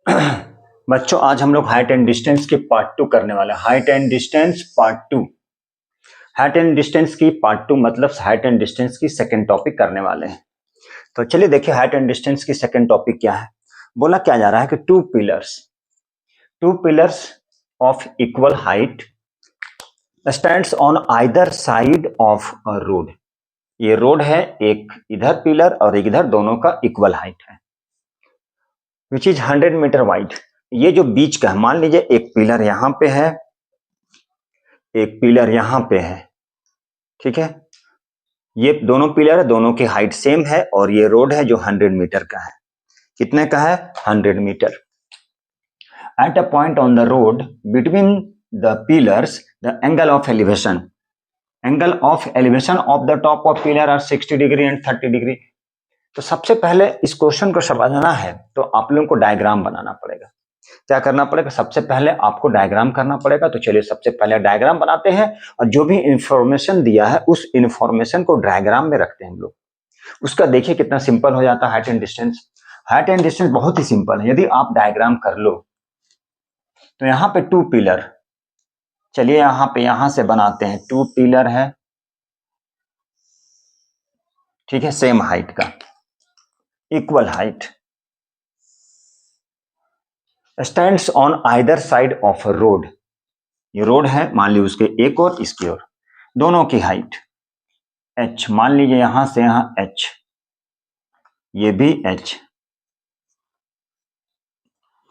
बच्चों आज हम लोग हाइट एंड डिस्टेंस के पार्ट 2 करने वाले हैं। Height and distance part 2। Height and distance की पार्ट 2 मतलब हाइट एंड डिस्टेंस की सेकंड टॉपिक करने वाले हैं। तो चलिए देखिए हाइट एंड डिस्टेंस की सेकंड टॉपिक क्या है। बोला क्या जा रहा है कि two pillars of equal height stands on either side of a road. ये रोड है, एक इधर पिलर और एक इधर, दोनों का इक्वल हाइट है, विच इज 100 मीटर वाइड। ये जो बीच का है, मान लीजिए एक पिलर यहां पे है, एक पिलर यहां पे है, ठीक है। ये दोनों पिलर है, दोनों की हाइट सेम है और ये रोड है जो 100 मीटर का है। कितने का है? 100 metre. At a point on the road between the pillars the angle of elevation of the top of pillar are 60 degree and 30 degree. तो सबसे पहले इस क्वेश्चन को समझना है तो आप लोगों को डायग्राम बनाना पड़ेगा। क्या करना पड़ेगा? सबसे पहले आपको डायग्राम करना पड़ेगा। तो चलिए सबसे पहले डायग्राम बनाते हैं और जो भी इंफॉर्मेशन दिया है उस इंफॉर्मेशन को डायग्राम में रखते हैं हम लोग। उसका देखिए कितना सिंपल हो जाता है height and distance. Height and distance बहुत ही सिंपल है यदि आप डायग्राम कर लो। तो यहाँ पे टू पिलर, चलिए यहाँ पे यहां से बनाते हैं। टू पिलर है, ठीक है, सेम हाइट का, equal height, stands on either side of a road. ये रोड है, मान लीजिए उसके एक और इसकी ओर, दोनों की हाइट h, मान लीजिए यहां से यहां h, ये भी h,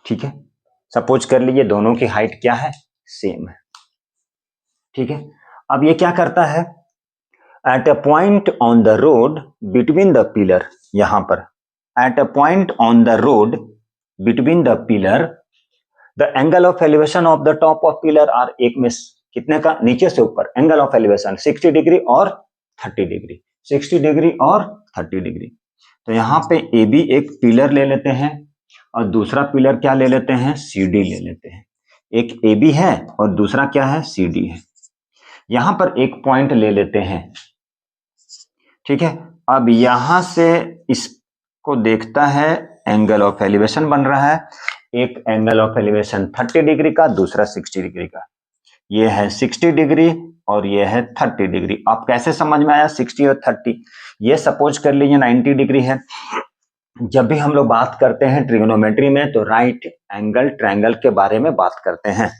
ठीक है। सपोज कर लीजिए दोनों की हाइट क्या है? सेम है, ठीक है। अब ये क्या करता है? At a point on the road between the pillar, यहां पर at a point on the road between the pillar the angle of elevation of the top of pillar are, एक में कितने का? नीचे से ऊपर एंगल ऑफ एलिवेशन 60 डिग्री और 30 डिग्री, 60 डिग्री और 30 डिग्री। तो यहां पे ए बी एक पिलर ले लेते हैं और दूसरा पिलर क्या ले लेते हैं? सी डी ले लेते हैं। एक ए बी है और दूसरा क्या है? सी डी है। यहां पर एक पॉइंट ले लेते हैं, ठीक है। अब यहां से इसको देखता है, एंगल ऑफ एलिवेशन बन रहा है। एक एंगल ऑफ एलिवेशन 30 डिग्री का, दूसरा 60 डिग्री का। ये है 60 डिग्री और ये है 30 डिग्री। आप कैसे समझ में आया 60 और 30? ये सपोज कर लीजिए 90 डिग्री है। जब भी हम लोग बात करते हैं ट्रिग्नोमेट्री में तो राइट एंगल ट्रायंगल के बारे में बात करते हैं।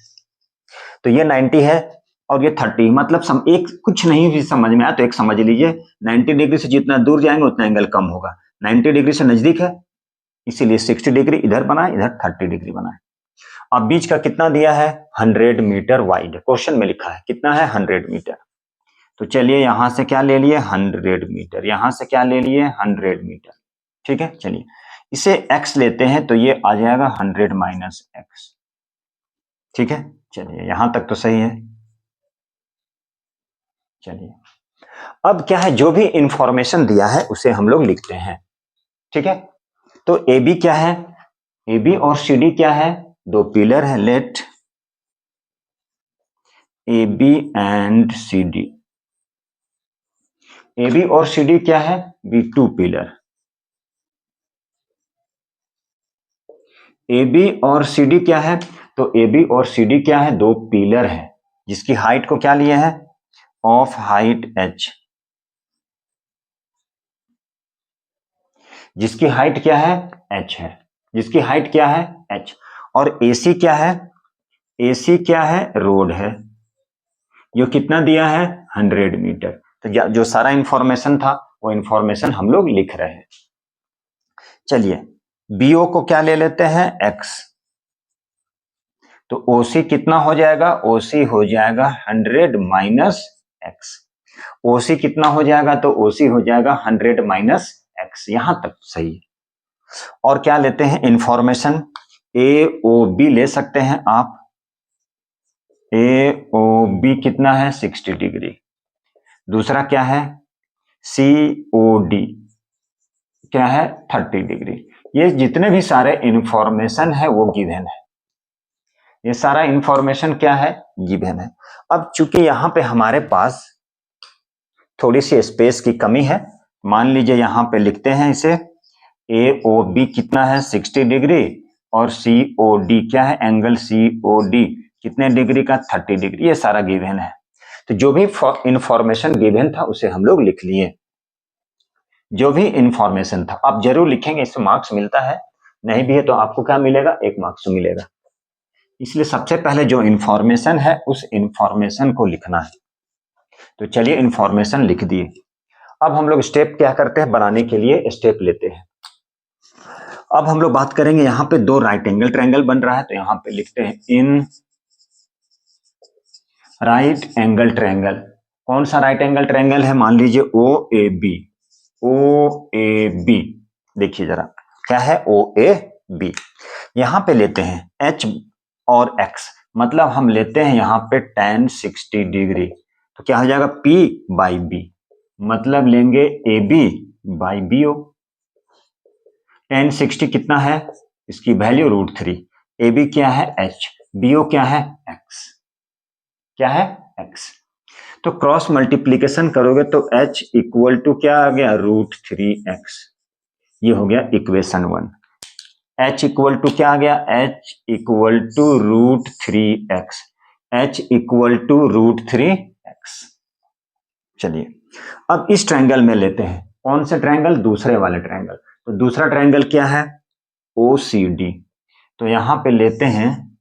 तो ये 90 है और ये 30, मतलब एक कुछ नहीं भी समझ में आया तो एक समझ लीजिए 90 डिग्री से जितना दूर जाएंगे उतना एंगल कम होगा। 90 डिग्री से नजदीक है इसीलिए 60 डिग्री इधर बनाए, इधर 30 डिग्री बनाए। अब बीच का कितना दिया है? 100 मीटर वाइड, क्वेश्चन में लिखा है कितना है? 100 मीटर। तो चलिए यहां से क्या ले लिए? 100 मीटर। यहां से क्या ले लिए? 100 मीटर, ठीक है। चलिए इसे x लेते हैं तो ये आ जाएगा 100 माइनस एक्स, ठीक है। चलिए यहां तक तो सही है। चलिए अब क्या है, जो भी इंफॉर्मेशन दिया है उसे हम लोग लिखते हैं, ठीक है। तो ए बी क्या है? ए बी और सी डी क्या है? दो पिलर है। Let A B and C D, A B और सी डी क्या है? Be two pillar. A B और सी डी क्या है? तो ए बी और सी डी क्या है? दो पिलर है जिसकी हाइट को क्या लिए है? ऑफ हाइट h, जिसकी हाइट क्या है? h है, जिसकी हाइट क्या है? h। और AC क्या है? AC क्या है? रोड है। ये कितना दिया है? 100 मीटर। तो जो सारा इंफॉर्मेशन था वो इंफॉर्मेशन हम लोग लिख रहे हैं। चलिए BO को क्या ले लेते हैं? x। तो OC कितना हो जाएगा? OC हो जाएगा 100 माइनस एक्स। OC कितना हो जाएगा? तो OC हो जाएगा 100 माइनस एक्स। यहां तक सही है। और क्या लेते हैं इंफॉर्मेशन? AOB ले सकते हैं आप। AOB कितना है? 60 डिग्री। दूसरा क्या है? COD क्या है? 30 डिग्री। ये जितने भी सारे इंफॉर्मेशन है वो गिवन है। ये सारा इंफॉर्मेशन क्या है? गिवन है। अब चूंकि यहां पे हमारे पास थोड़ी सी स्पेस की कमी है, मान लीजिए यहां पे लिखते हैं इसे AOB कितना है? 60 डिग्री और COD क्या है, एंगल COD कितने डिग्री का, 30 डिग्री। ये सारा गिवन है। तो जो भी इंफॉर्मेशन गिवन था उसे हम लोग लिख लिए, जो भी इंफॉर्मेशन था। आप जरूर लिखेंगे, इससे मार्क्स मिलता है, नहीं भी है तो आपको क्या मिलेगा, 1 मार्क्स मिलेगा। इसलिए सबसे पहले जो इंफॉर्मेशन है उस इंफॉर्मेशन को लिखना है। तो चलिए इंफॉर्मेशन लिख दिए। अब हम लोग स्टेप क्या करते हैं, बनाने के लिए स्टेप लेते हैं। अब हम लोग बात करेंगे, यहाँ पे 2 राइट एंगल ट्रायंगल बन रहा है, तो यहाँ पे लिखते हैं इन राइट एंगल ट्रायंगल। कौन सा राइट एंगल ट्रायंगल है, मान लीजिए OAB। OAB देखिए जरा क्या है, OAB। यहाँ पे लेते हैं H और X, मतलब हम लेते हैं यहाँ पे tan 60 डिग्री, तो क्या हो जाएगा P/B, मतलब लेंगे AB/BO। tan 60 कितना है, इसकी वैल्यू √3, AB क्या है H, BO क्या है X, क्या है X। तो क्रॉस मल्टीप्लीकेशन करोगे तो H इक्वल टू क्या आ गया, √3x। ये हो गया इक्वेशन 1। H इक्वल टू क्या आ गया, H equal to √3x, H equal to √3x। चलिए अब इस ट्रायंगल में लेते हैं, कौन से ट्रायंगल, दूसरे वाले ट्रायंगल। तो दूसरा ट्रायंगल क्या है, OCD। तो यहां पे लेते हैं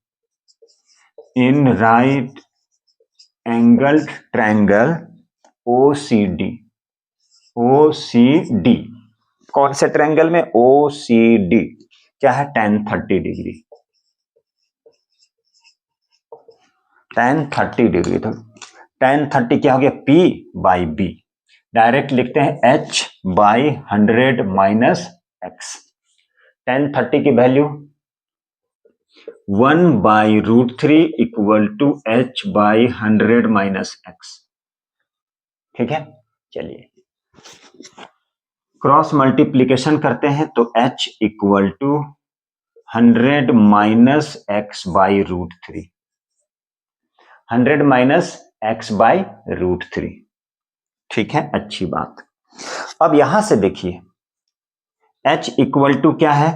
in right angle triangle OCD। OCD कौन से ट्रायंगल में, OCD क्या है, tan 30 डिग्री, tan 30 डिग्री। तो tan 30 क्या हो गया, P/B। डायरेक्ट लिखते हैं H/100 माइनस X। tan 30 की value 1/√3 equal to H/100 minus X। ठीक है, चलिए क्रॉस मल्टीप्लीकेशन करते हैं, तो H equal to 100 minus X/√3, 100 minus X/√3। ठीक है, अच्छी बात। अब यहां से देखिए H इक्वल टू क्या है,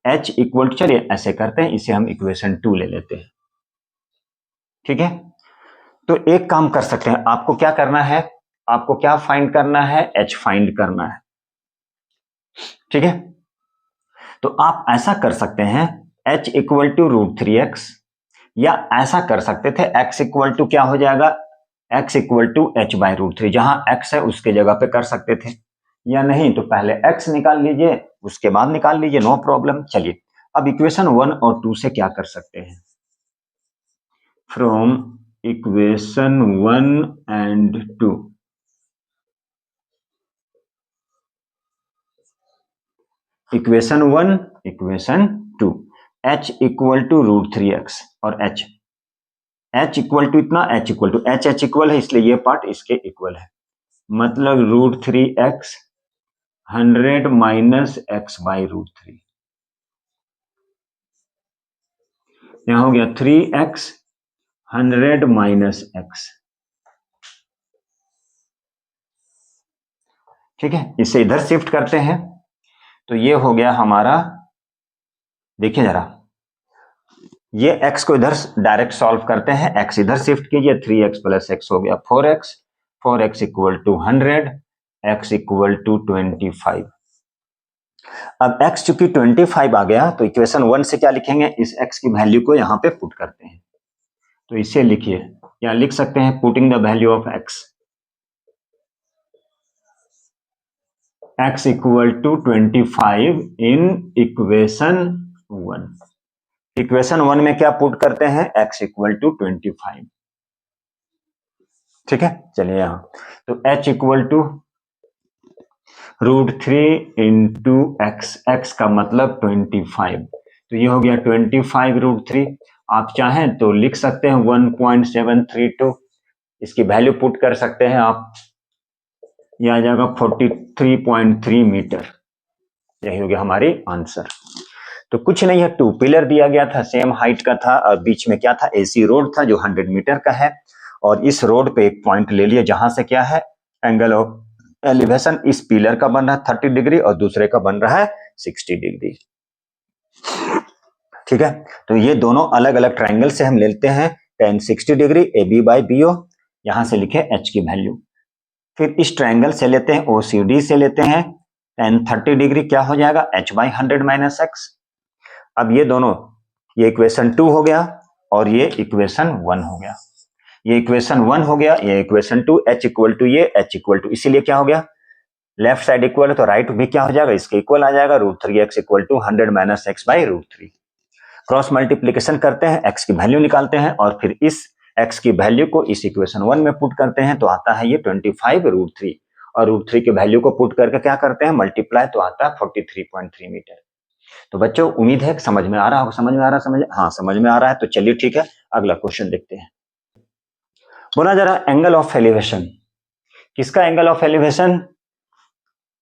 H इक्वल टू, चलिए ऐसे करते हैं, इसे हम इक्वेशन 2 ले लेते हैं। ठीक है, तो एक काम कर सकते हैं, आपको क्या करना है, आपको क्या फाइंड करना है, H फाइंड करना है। ठीक है, तो आप ऐसा कर सकते हैं H इक्वल टू √3x, या ऐसा कर सकते थे X इक्वल टू क्या हो जाएगा, X इक्वल टू H/√3, जहां X है उसके जगह पे कर सकते थे, या नहीं तो पहले X निकाल लीजिए उसके बाद निकाल लीजिए, नो प्रॉब्लम। चलिए अब इक्वेशन 1 और 2 से क्या कर सकते हैं, from equation 1 and 2, equation 1 equation 2, H equal to √3x और H इक्वल टू इतना, H equal to H equal है इसलिए ये पार्ट इसके इक्वल है, मतलब √3x 100 माइनस X/√3, यहां हो गया 3x 100 माइनस X। ठीक है, इसे इधर शिफ्ट करते हैं, तो ये हो गया हमारा, देखिए जरा, ये x को इधर डायरेक्ट सॉल्व करते हैं, x इधर शिफ्ट कीजिए, 3x प्लस x हो गया 4x, 4x equal to 100, x equal to 25। अब x चूंकि 25 आ गया तो इक्वेशन 1 से क्या लिखेंगे, इस x की वैल्यू को यहाँ पे पुट करते हैं, तो इसे लिखिए, या लिख सकते हैं putting the value of x equal to 25 in equation 1। Equation 1 में क्या पुट करते हैं, x इक्वल टू 25। ठीक है, चलिए यहां तो h equal to √3 into x का मतलब 25, तो ये हो गया 25 √3। आप चाहें तो लिख सकते हैं 1.732, इसकी वैल्यू पुट कर सकते हैं आप, यह आ जाएगा 43.3 मीटर। यही हो गया हमारी आंसर। तो कुछ नहीं है, 2 पिलर दिया गया था, सेम हाइट का था, और बीच में क्या था, AC रोड था जो 100 मीटर का है, और इस रोड पे एक पॉइंट ले लिया जहां से क्या है, एंगल ऑफ एलिवेशन इस पिलर का बन रहा है 30 डिग्री और दूसरे का बन रहा है 60 डिग्री। ठीक है, तो ये दोनों अलग अलग ट्राइंगल से हम लेते हैं tan 60 degree A B by B O, यहां से लिखे h की वैल्यू। फिर इस ट्राइंगल से लेते हैं OCD से लेते हैं tan 30 डिग्री, क्या हो जाएगा h बाई 100 माइनस एक्स। अब ये दोनों, ये इक्वेशन 2 हो गया और ये इक्वेशन 1 हो गया, ये इक्वेशन 1 हो गया, ये इक्वेशन 2, h इक्वल टू ये, h इक्वल टू, इसीलिए क्या हो गया, लेफ्ट साइड इक्वल है तो राइट भी क्या हो जाएगा, इसके इक्वल आ जाएगा, √3x equal to 100 minus x by √3। Cross multiplication करते हैं, x की वैल्यू निकालते हैं और फिर इस x की वैल्यू को इस इक्वेशन 1 में पुट करते हैं तो आता है ये 25 √3, और √3 की वैल्यू को पुट करके क्या करते हैं मल्टीप्लाई, तो आता है 43.3 मीटर। तो बच्चों उम्मीद है कि समझ में आ रहा होगा, समझ में आ रहा है, हाँ समझ में आ रहा है, तो चलिए ठीक है, अगला क्वेश्चन देखते हैं। बोला जा रहा एंगल ऑफ एलिवेशन, किसका एंगल ऑफ एलिवेशन,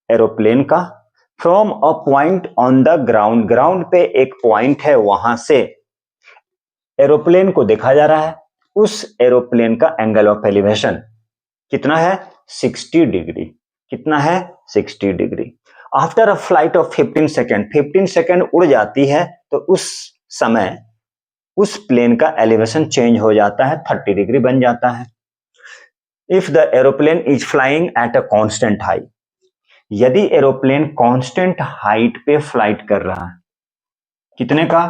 एरोप्लेन का, from a point on the ground, ground पे एक पॉइंट है वहां से एरोप्लेन को देखा जा रहा है, उस एरोप्लेन का एंगल ऑफ एलिवेशन कितना है 60 डिग्री, कितना है 60 degree. After a flight of 15 second, 15 second उड़ जाती है तो उस समय उस प्लेन का एलिवेशन चेंज हो जाता है, 30 डिग्री बन जाता है। If the aeroplane is flying at a constant height, यदि एरोप्लेन कांस्टेंट हाइट पे फ्लाइट कर रहा है, कितने का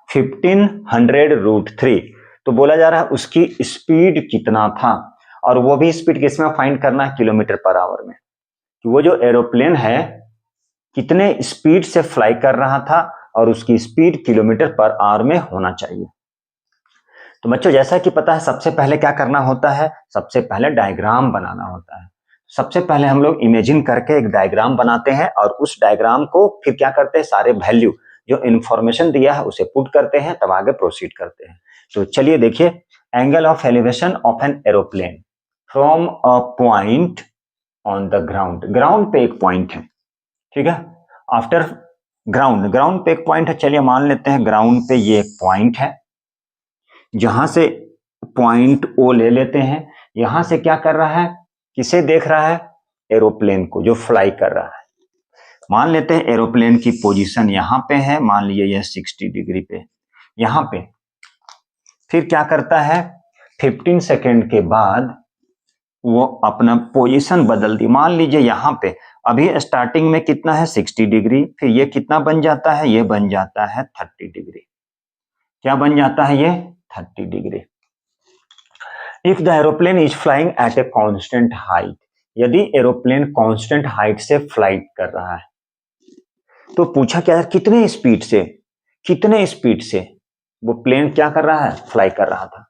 1500 √3, तो बोला जा रहा है उसकी स्पीड कितना था, और वो भी स्पीड किसमें फाइंड करना है, किलोमीटर पर आवर में, कि वो जो एरोप्लेन है कितने स्पीड से फ्लाई कर रहा था और उसकी स्पीड किलोमीटर पर आवर में होना चाहिए। तो बच्चों जैसा कि पता है सबसे पहले क्या करना होता है, सबसे पहले डायग्राम बनाना होता है। सबसे पहले हम लोग इमेजिन करके एक डायग्राम बनाते हैं और उस डायग्राम को फिर क्या करते हैं, सारे वैल्यू जो इंफॉर्मेशन दिया है उसे पुट करते हैं, तब आगे प्रोसीड करते हैं। तो चलिए देखिए, angle of elevation of an aeroplane from a point on the ground, ground पे एक पॉइंट है, ठीक है, आफ्टर ग्राउंड, ग्राउंड पे एक पॉइंट है, चलिए मान लेते हैं ग्राउंड पे ये एक पॉइंट है, जहां से पॉइंट ओ ले लेते हैं, यहां से क्या कर रहा है, किसे देख रहा है, एरोप्लेन को जो फ्लाई कर रहा है। मान लेते हैं एरोप्लेन की पोजीशन यहां पे है, मान लीजिए यह 60 डिग्री पे, यहां पे फिर क्या करता है 15 सेकेंड के बाद वो अपना पोजीशन बदल दी, मान लीजिए यहां पे अभी स्टार्टिंग में कितना है 60 डिग्री, फिर ये कितना बन जाता है, ये बन जाता है 30 डिग्री, क्या बन जाता है ये 30 degree. If the aeroplane is flying eight a constant height, यदि एरोप्लेन कांस्टेंट हाइट से फ्लाइट कर रहा है, तो पूछा क्या है कितने स्पीड से, कितने स्पीड से वो प्लेन क्या कर रहा है, फ्लाई कर रहा था।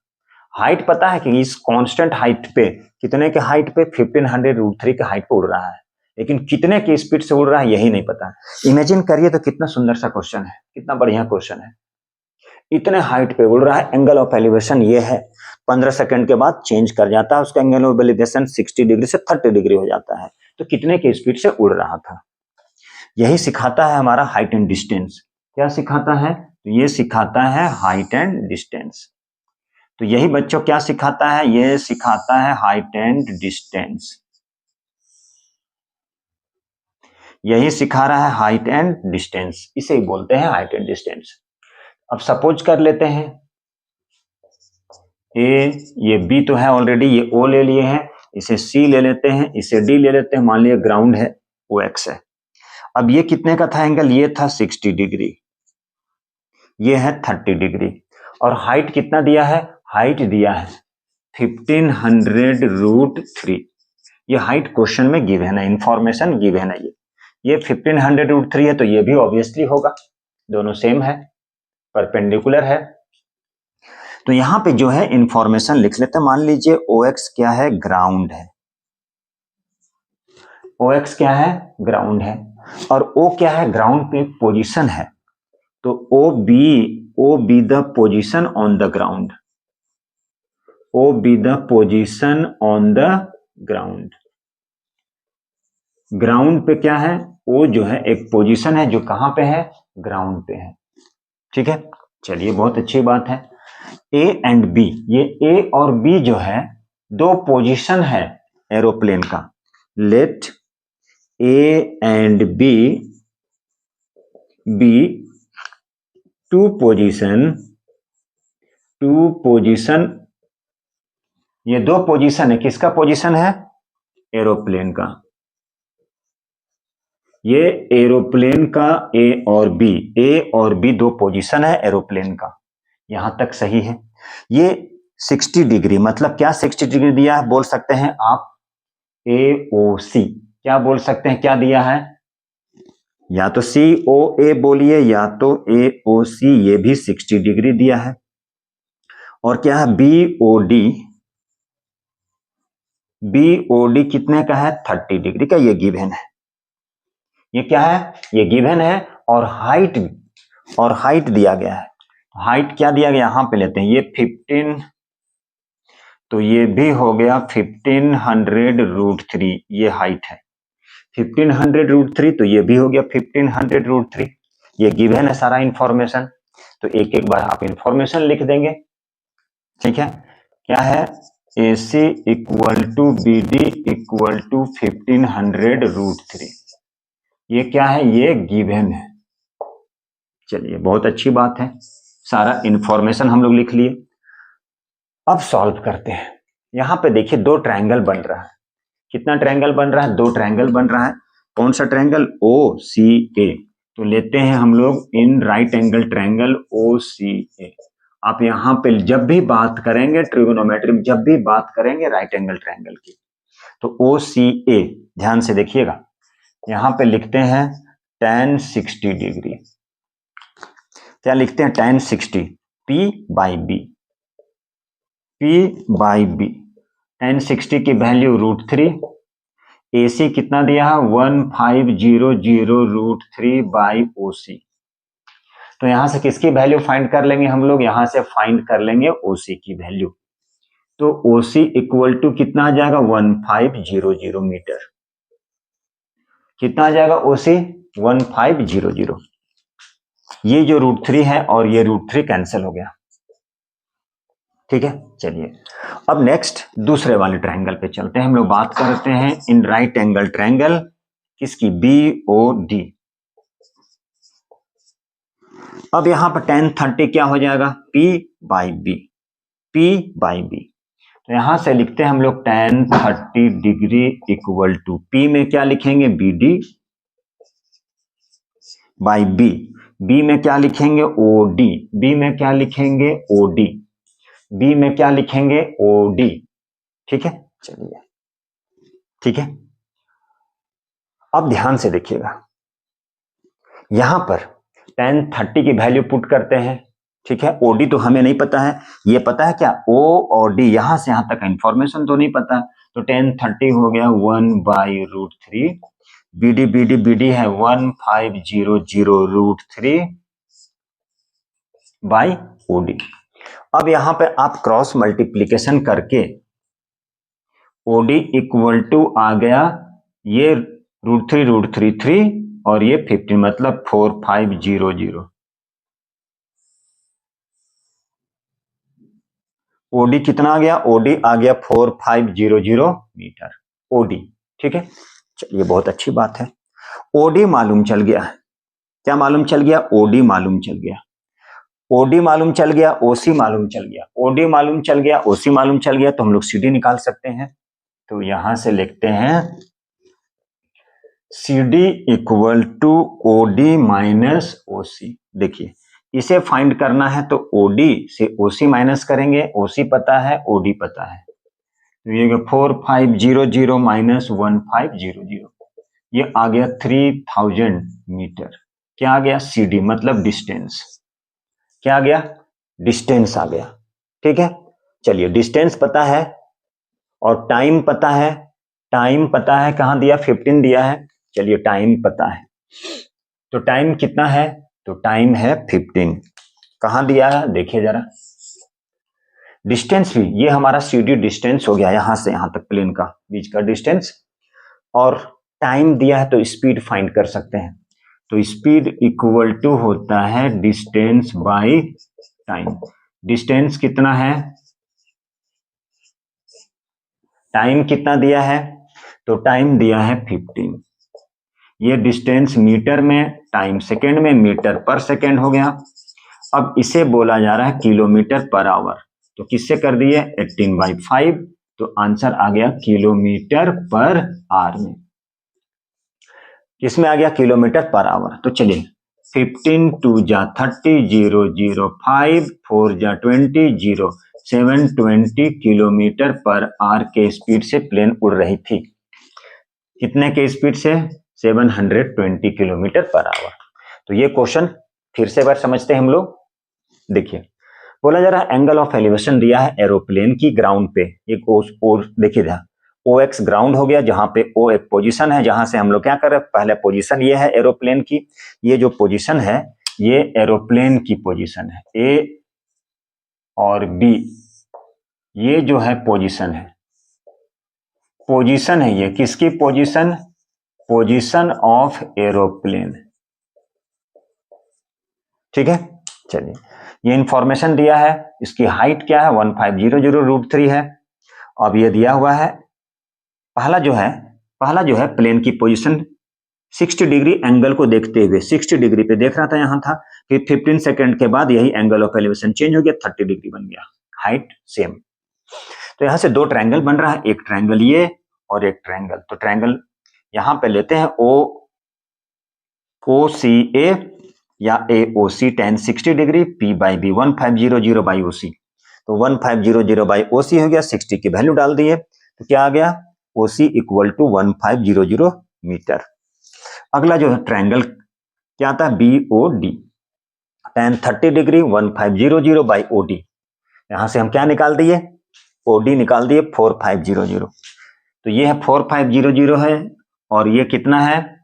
हाइट पता है कि इस कांस्टेंट हाइट पे, कितने के हाइट पे 1500 √3 के हाइट पे उड़ रहा है, लेकिन कितने की स्पीड से उड़ रहा है यही नहीं पता। इमेजिन करिए तो कितना सुंदर सा क्वेश्चन है, कितना बढ़िया क्वेश्चन है। इतने हाइट पे उड़ रहा है, एंगल ऑफ एलिवेशन ये है, 15 सेकंड के बाद चेंज कर जाता है, उसका एंगल ऑफ एलिवेशन 60 डिग्री से 30 डिग्री हो जाता है, तो कितने की स्पीड से उड़ रहा था। यही सिखाता है हमारा हाइट एंड डिस्टेंस, क्या सिखाता है, तो ये सिखाता है हाइट एंड डिस्टेंस। तो यही बच्चों क्या सिखाता है, ये सिखाता है हाइट एंड डिस्टेंस, यही सिखा रहा है हाइट एंड डिस्टेंस, इसे ही बोलते हैं हाइट एंड डिस्टेंस। अब सपोज कर लेते हैं ए, ये बी तो है ऑलरेडी, ये ओ ले लिए हैं, इसे सी ले लेते हैं, इसे डी ले लेते हैं, मान लिया ग्राउंड है वो एक्स है। अब ये कितने का था एंगल, ये था 60 डिग्री, ये है 30 डिग्री, और हाइट कितना दिया है, हाइट दिया है 1500 √3, ये हाइट क्वेश्चन में गिवन है, इंफॉर्मेशन गिवन है, ये 1500 √3 है, तो ये भी ऑब्वियसली होगा, दोनों सेम है, परपेंडिकुलर है। तो यहां पे जो है इंफॉर्मेशन लिख लेते हैं, मान लीजिए OX क्या है, ग्राउंड है, OX क्या है, ग्राउंड है, और O क्या है, ग्राउंड पे पोजीशन है, तो O B the position on the ground, O B the position on the ground. Ground पे क्या है, O जो है एक पोजीशन है जो कहां पे है, ग्राउंड पे है, ठीक है। चलिए बहुत अच्छी बात है। ए एंड बी, ये ए और बी जो है दो पोजीशन है एरोप्लेन का, let A and B be two position, ये दो पोजीशन है, किसका पोजीशन है? एरोप्लेन का। ये एरोप्लेन का ए और बी दो पोजीशन है एरोप्लेन का। यहां तक सही है। ये 60 डिग्री मतलब क्या 60 डिग्री दिया है बोल सकते हैं आप? AOC। क्या बोल सकते हैं, क्या दिया है? या तो COA बोलिए या तो AOC, ये भी 60 डिग्री दिया है। और क्या है? BOD कितने का है? 30 डिग्री का। ये गिवन है। ये क्या है? ये गिवन है। और हाइट दिया गया है। हाइट क्या दिया गया? यहां पे लेते हैं, ये 15, तो ये भी हो गया 1500√3, ये हाइट है 1500√3, तो ये भी हो गया 1500√3। ये गिवन है सारा इंफॉर्मेशन, तो एक एक बार आप इंफॉर्मेशन लिख देंगे। ठीक है, क्या है? AC equal to BD equal to 1500√3। ये क्या है? ये गिवन है। चलिए, बहुत अच्छी बात है, सारा इंफॉर्मेशन हम लोग लिख लिए। अब सॉल्व करते हैं। यहां पे देखिए दो ट्रायंगल बन रहा है। कितना ट्रायंगल बन रहा है? दो ट्रायंगल बन रहा है। कौन सा ट्रायंगल? OCA। तो लेते हैं हम लोग इन राइट एंगल ट्रायंगल OCA। आप यहां पे जब भी बात करेंगे ट्रिगोनोमेट्री में, जब भी बात करेंगे राइट एंगल ट्रायंगल की, तो OCA ध्यान से देखिएगा। यहां पे लिखते हैं tan 60 डिग्री। क्या लिखते हैं? tan 60, P/B। tan 60 की वैल्यू √3। AC कितना दिया है? 1500√3/OC। तो यहां से किसकी वैल्यू फाइंड कर लेंगे हम लोग? यहां से फाइंड कर लेंगे OC की वैल्यू। तो OC इक्वल टू कितना आ जाएगा? 1500 मीटर। कितना आ जाएगा OC? 1500। ये जो √3 है और ये √3 कैंसिल हो गया। ठीक है, चलिए अब नेक्स्ट दूसरे वाले ट्रायंगल पे चलते हैं। हम लोग बात करते हैं इन राइट एंगल ट्रायंगल किसकी? BOD। अब यहां पर tan 30 क्या हो जाएगा? P/B। तो यहां से लिखते हैं हम लोग tan 30 degree equal to P में क्या लिखेंगे? BD/B। B में क्या लिखेंगे? OD। B में क्या लिखेंगे? OD। B में क्या लिखेंगे? OD। ठीक है, चलिए ठीक है। अब ध्यान से देखिएगा, यहां पर tan 30 की वैल्यू पुट करते हैं। ठीक है, OD तो हमें नहीं पता है, ये पता है क्या? O और D, यहां से यहां तक इंफॉर्मेशन तो नहीं पता। तो tan 30 हो गया 1/√3। BD है 1500√3/OD। अब यहां पे आप क्रॉस मल्टीप्लीकेशन करके OD इक्वल टू आ गया ये √3 और ये 15, मतलब 4500। OD कितना आ गया? OD आ गया 4500 मीटर। OD, ठीक है, चलिए बहुत अच्छी बात है। OD मालूम चल गया। क्या मालूम चल गया? OD मालूम चल गया। OD मालूम चल गया, OC मालूम चल गया। OD मालूम चल गया, OC मालूम चल गया, तो हम लोग CD निकाल सकते हैं। तो यहां से लिखते हैं CD equal to OD minus OC। देखिए, इसे फाइंड करना है तो OD से OC माइनस करेंगे। OC पता है, OD पता है, तो ये 4500 माइनस 1500, ये आ गया 3000 मीटर। क्या आ गया? CD मतलब डिस्टेंस। क्या आ गया? डिस्टेंस आ गया। ठीक है, चलिए डिस्टेंस पता है और टाइम पता है। टाइम पता है, कहां दिया? 15 दिया है। चलिए टाइम पता है, तो टाइम कितना है? तो टाइम है 15। कहां दिया है? देखिए जरा। डिस्टेंस भी, ये हमारा CD डिस्टेंस हो गया, यहां से यहां तक प्लेन का बीच का डिस्टेंस। और टाइम दिया है तो स्पीड फाइंड कर सकते हैं। तो स्पीड इक्वल टू होता है डिस्टेंस बाय टाइम। डिस्टेंस कितना है? टाइम कितना दिया है? तो टाइम दिया है 15। ये डिस्टेंस मीटर में, टाइम सेकेंड में, मीटर पर सेकेंड हो गया। अब इसे बोला जा रहा है किलोमीटर पर आवर, तो किससे कर दिए 18/5, तो आंसर आ गया किलोमीटर पर आवर में। किसमें आ गया किलोमीटर पर आवर। तो चलिए 15 2 जा 30 0 0 5 4 जा 20 0 720 किलोमीटर पर आवर के स्पीड से प्लेन उड़ रही थी। कितने के स्पीड से 720 किलोमीटर पर आवर। तो ये क्वेश्चन फिर से बार समझते हैं हम लोग। देखिए बोला जा रहा है एंगल ऑफ एलिवेशन दिया है एरोप्लेन की ग्राउंड पे, एक देखिए ध्यान OX ग्राउंड हो गया, जहां पे O एक पोजीशन है, जहां से हम लोग क्या कर रहे हैं, पहले पोजीशन ये है एरोप्लेन की, ये जो पोजीशन है ये एरोप्लेन की पोजीशन है, A और B ये जो है पोजीशन है, पोजीशन है ये किसकी पोजीशन, पोजीशन ऑफ एरोप्लेन। ठीक है, चलिए ये इंफॉर्मेशन दिया है, इसकी हाइट क्या है 1500√3 है। अब ये दिया हुआ है पहला जो है प्लेन की पोजीशन 60 डिग्री एंगल को देखते हुए 60 डिग्री पे देख रहा था, यहां था, फिर 15 सेकंड के बाद यही एंगल ऑफ एलिवेशन चेंज हो गया, 30 डिग्री बन गया, हाइट सेम। तो यहां से दो ट्रायंगल बन रहा है, एक ट्रायंगल ये और एक ट्रायंगल। तो ट्रायंगल यहां पे लेते हैं OCA या AOC tan 60 degree, P/B 1500/OC। तो 1500/OC हो गया, 60 की वैल्यू डाल दिए तो क्या आ गया OC = 1500 मीटर। अगला जो है ट्रायंगल क्या आता है BOD, tan 30 डिग्री 1500/OD। यहां से हम क्या निकाल दिए OD निकाल दिए 4500। तो ये है 4500 है और ये कितना है,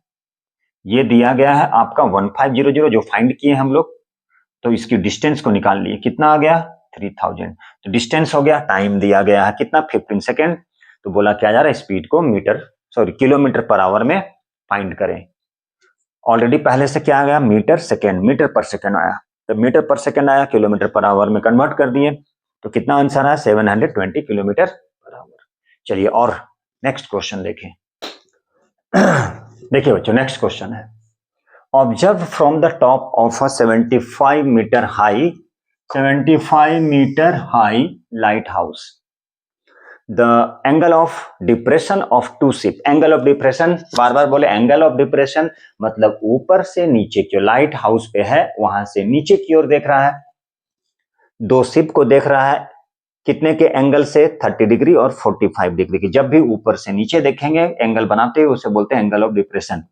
ये दिया गया है आपका 1500 जो फाइंड किए हम लोग, तो इसकी डिस्टेंस को निकाल लिए, कितना आ गया 3000। तो डिस्टेंस हो गया, टाइम दिया गया है कितना 15 सेकेंड। तो बोला क्या जा रहा है स्पीड को किलोमीटर पर आवर में फाइंड करें। ऑलरेडी पहले से क्या आ गया मीटर पर सेकेंड आया, तो मीटर पर सेकेंड आया किलोमीटर पर आवर में कन्वर्ट कर दिए, तो कितना आंसर है 720 किलोमीटर पर आवर। चलिए और नेक्स्ट क्वेश्चन देखें। देखिए बच्चों नेक्स्ट क्वेश्चन है, observe from the top of a 75 metre high lighthouse the angle of depression of two ship. Angle of depression बार बार बोले, एंगल ऑफ डिप्रेशन मतलब ऊपर से नीचे की, लाइट हाउस पे है वहां से नीचे की ओर देख रहा है, दो शिप को देख रहा है, कितने के एंगल से 30 डिग्री और 45 डिग्री की। जब भी ऊपर से नीचे देखेंगे एंगल बनाते हुए उसे बोलते हैं angle of depression.